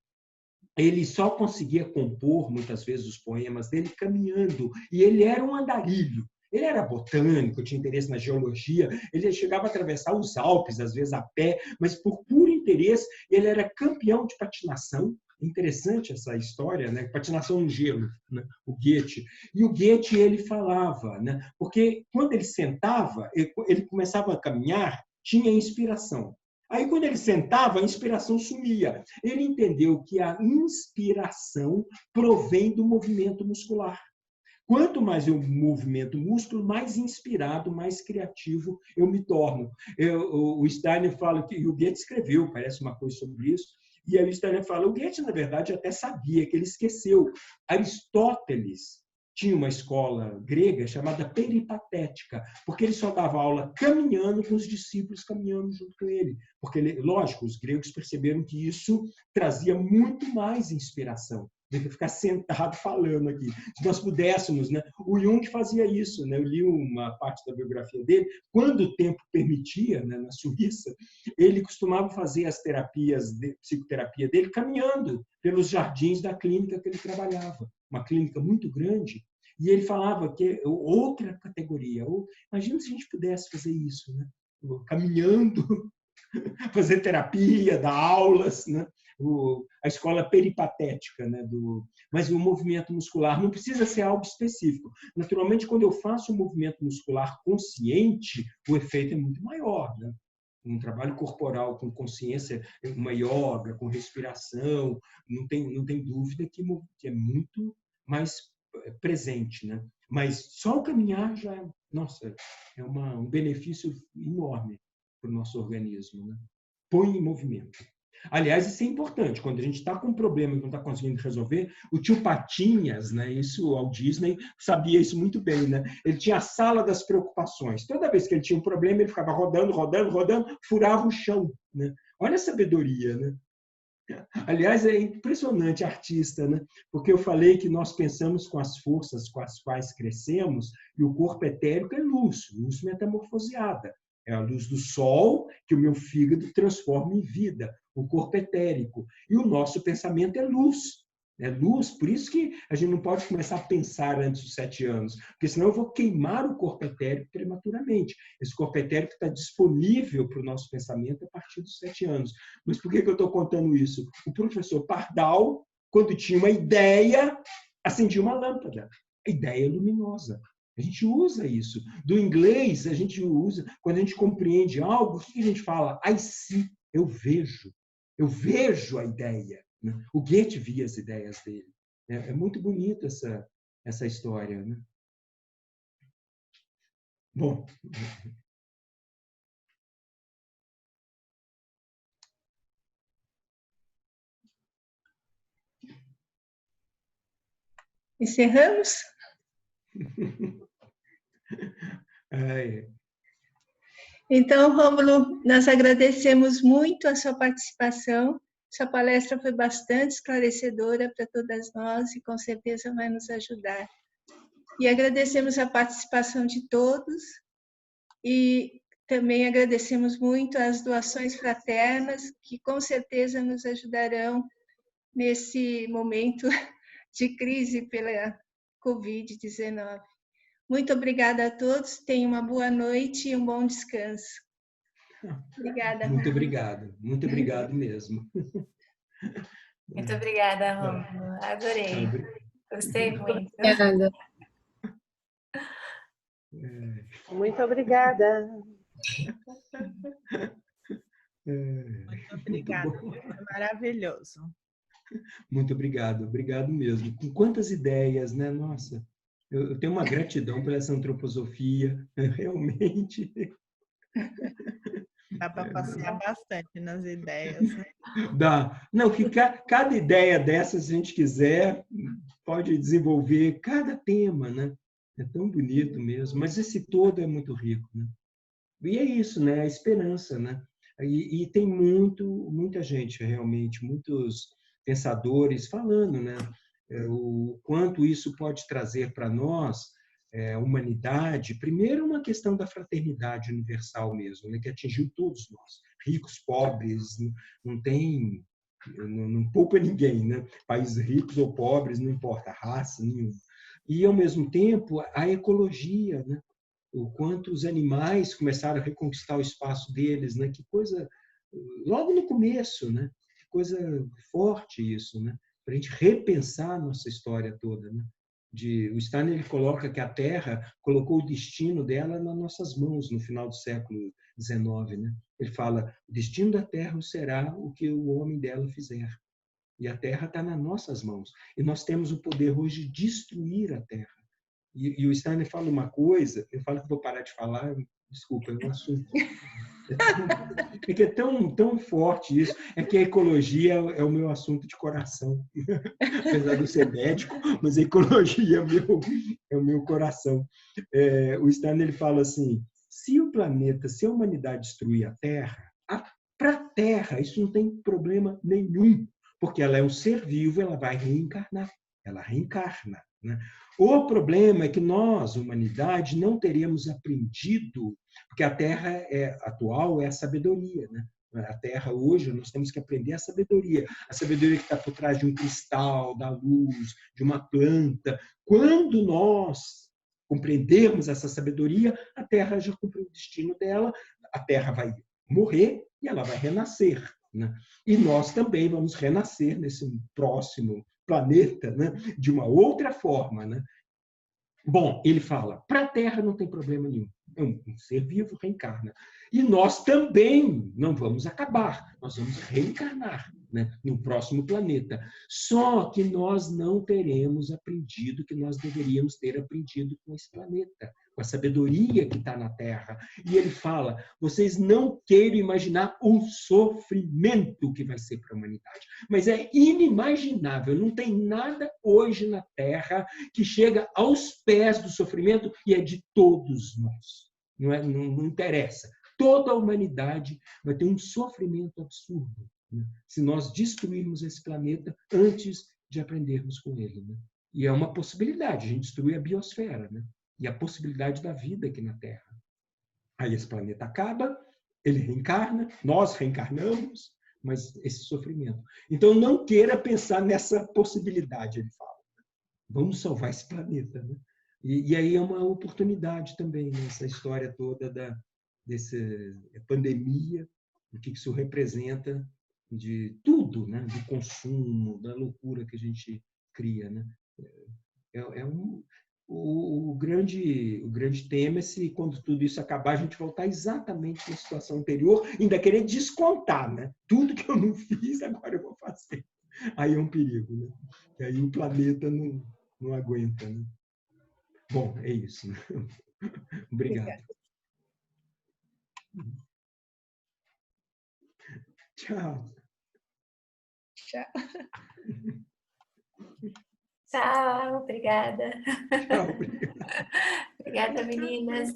ele só conseguia compor, muitas vezes, os poemas dele caminhando, e ele era um andarilho. Ele era botânico, tinha interesse na geologia, ele chegava a atravessar os Alpes, às vezes a pé, mas por puro interesse, ele era campeão de patinação, Interessante essa história, né? Patinação no gelo, né? O Goethe. E o Goethe, ele falava, né? Porque quando ele sentava, ele começava a caminhar, tinha inspiração. Aí, quando ele sentava, a inspiração sumia. Ele entendeu que a inspiração provém do movimento muscular. Quanto mais eu movimento o músculo, mais inspirado, mais criativo eu me torno. O Steiner fala que, e o Goethe escreveu, parece uma coisa sobre isso, e aí o Steiner fala, o Goethe, na verdade, até sabia, que ele esqueceu. Aristóteles tinha uma escola grega chamada peripatética, porque ele só dava aula caminhando, com os discípulos caminhando junto com ele. Porque, lógico, os gregos perceberam que isso trazia muito mais inspiração do que ficar sentado falando aqui. Se nós pudéssemos, né? O Jung fazia isso, né? Eu li uma parte da biografia dele. Quando o tempo permitia, né, na Suíça, ele costumava fazer as terapias, psicoterapia dele, caminhando pelos jardins da clínica que ele trabalhava. Uma clínica muito grande. E ele falava que outra categoria. Imagina se a gente pudesse fazer isso, né? Caminhando, fazer terapia, dar aulas, né? A escola peripatética, né? Mas o movimento muscular não precisa ser algo específico. Naturalmente, quando eu faço um movimento muscular consciente, o efeito é muito maior, né? Um trabalho corporal com consciência, uma yoga, com respiração, não tem dúvida que é muito mais presente, né? Mas só o caminhar já, nossa, é um benefício enorme para o nosso organismo, né? Põe em movimento. Aliás, isso é importante. Quando a gente está com um problema e não está conseguindo resolver, o tio Patinhas, né, isso, o Walt Disney sabia isso muito bem, né? Ele tinha a sala das preocupações. Toda vez que ele tinha um problema, ele ficava rodando, furava o chão, né? Olha a sabedoria, né? Aliás, é impressionante artista, né? Porque eu falei que nós pensamos com as forças com as quais crescemos, e o corpo etérico é luz metamorfoseada. É a luz do sol que o meu fígado transforma em vida, o corpo etérico. E o nosso pensamento é luz. É luz, por isso que a gente não pode começar a pensar antes dos 7 anos, porque senão eu vou queimar o corpo etérico prematuramente. Esse corpo etérico está disponível para o nosso pensamento a partir dos 7 anos. Mas por que eu estou contando isso? O professor Pardal, quando tinha uma ideia, acendia uma lâmpada. A ideia luminosa. A gente usa isso. Do inglês, a gente usa, quando a gente compreende algo, o que a gente fala? I see, eu vejo. Eu vejo a ideia. Né? O Goethe via as ideias dele. É muito bonito essa história. Né? Bom. Encerramos? Então, Rômulo, nós agradecemos muito a sua participação. Sua palestra foi bastante esclarecedora para todas nós e com certeza vai nos ajudar. E agradecemos a participação de todos e também agradecemos muito as doações fraternas que com certeza nos ajudarão nesse momento de crise pela Covid-19. Muito obrigada a todos, tenham uma boa noite e um bom descanso. Obrigada. Muito obrigado mesmo. Muito obrigada, Rômulo. Adorei. Gostei muito. Obrigada. Muito obrigada. Muito obrigada. Foi maravilhoso. Muito obrigado mesmo. Com quantas ideias, né? Nossa, eu tenho uma gratidão por essa antroposofia, realmente. Dá para passear bastante nas ideias, né? Dá. Não, que cada ideia dessas, se a gente quiser, pode desenvolver cada tema, né? É tão bonito mesmo, mas esse todo é muito rico, né? E é isso, né? A esperança, né? E tem muita gente, realmente, muitos pensadores falando, né? O quanto isso pode trazer para nós, a humanidade. Primeiro, uma questão da fraternidade universal mesmo, né? Que atingiu todos nós, ricos, pobres, não poupa ninguém, né? Países ricos ou pobres, não importa, raça nenhuma. E, ao mesmo tempo, a ecologia, né? O quanto os animais começaram a reconquistar o espaço deles, né? Que coisa, logo no começo, né? Que coisa forte isso, né? para a gente repensar a nossa história toda, né? O Steiner ele coloca que a Terra colocou o destino dela nas nossas mãos no final do século XIX, né? Ele fala: o destino da Terra será o que o homem dela fizer. E a Terra está nas nossas mãos. E nós temos o poder hoje de destruir a Terra. E o Steiner fala uma coisa, eu falo que vou parar de falar, desculpa, é um assunto. É que é tão forte isso, é que a ecologia é o meu assunto de coração. Apesar de eu ser médico, mas a ecologia é o meu coração. O Steiner ele fala assim: se a humanidade destruir a Terra, para a Terra isso não tem problema nenhum, porque ela é um ser vivo, ela vai reencarnar, ela reencarna, né? O problema é que nós, humanidade, não teríamos aprendido, porque a Terra atual é a sabedoria, né? A Terra hoje, nós temos que aprender a sabedoria que está por trás de um cristal, da luz, de uma planta. Quando nós compreendermos essa sabedoria, a Terra já cumpriu o destino dela, a Terra vai morrer e ela vai renascer, né? E nós também vamos renascer nesse próximo planeta, né? De uma outra forma, né? Bom, ele fala, para a Terra não tem problema nenhum. Um ser vivo reencarna. E nós também não vamos acabar, nós vamos reencarnar, né, no próximo planeta. Só que nós não teremos aprendido o que nós deveríamos ter aprendido com esse planeta, com a sabedoria que está na Terra. E ele fala, vocês não queiram imaginar o sofrimento que vai ser para a humanidade. Mas é inimaginável, não tem nada hoje na Terra que chega aos pés do sofrimento e é de todos nós. Não interessa. Toda a humanidade vai ter um sofrimento absurdo, né, se nós destruirmos esse planeta antes de aprendermos com ele, né? E é uma possibilidade, a gente destruir a biosfera, né? E a possibilidade da vida aqui na Terra. Aí esse planeta acaba, ele reencarna, nós reencarnamos, mas esse sofrimento. Então não queira pensar nessa possibilidade, ele fala. Vamos salvar esse planeta, né? E aí é uma oportunidade também, nessa história toda dessa pandemia, o que isso representa de tudo, né? Do consumo, da loucura que a gente cria, né? O grande tema é se, quando tudo isso acabar, a gente voltar exatamente na situação anterior, ainda querer descontar, né? Tudo que eu não fiz, agora eu vou fazer. Aí é um perigo, né? E aí o planeta não aguenta, né? Bom, é isso. Né? Obrigado. Tchau. Tchau. Tchau, obrigada. Tchau, obrigado. Obrigada, meninas.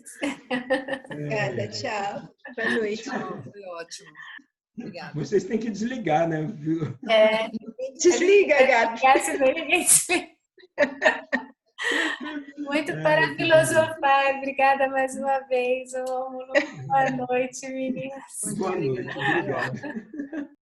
Obrigada, tchau. Boa noite. Tchau, foi ótimo. Obrigada. Vocês têm que desligar, né? Desliga, Gabi. Muito para filosofar. Obrigada mais uma vez, Rômulo. Boa noite, meninas. Boa noite, obrigado.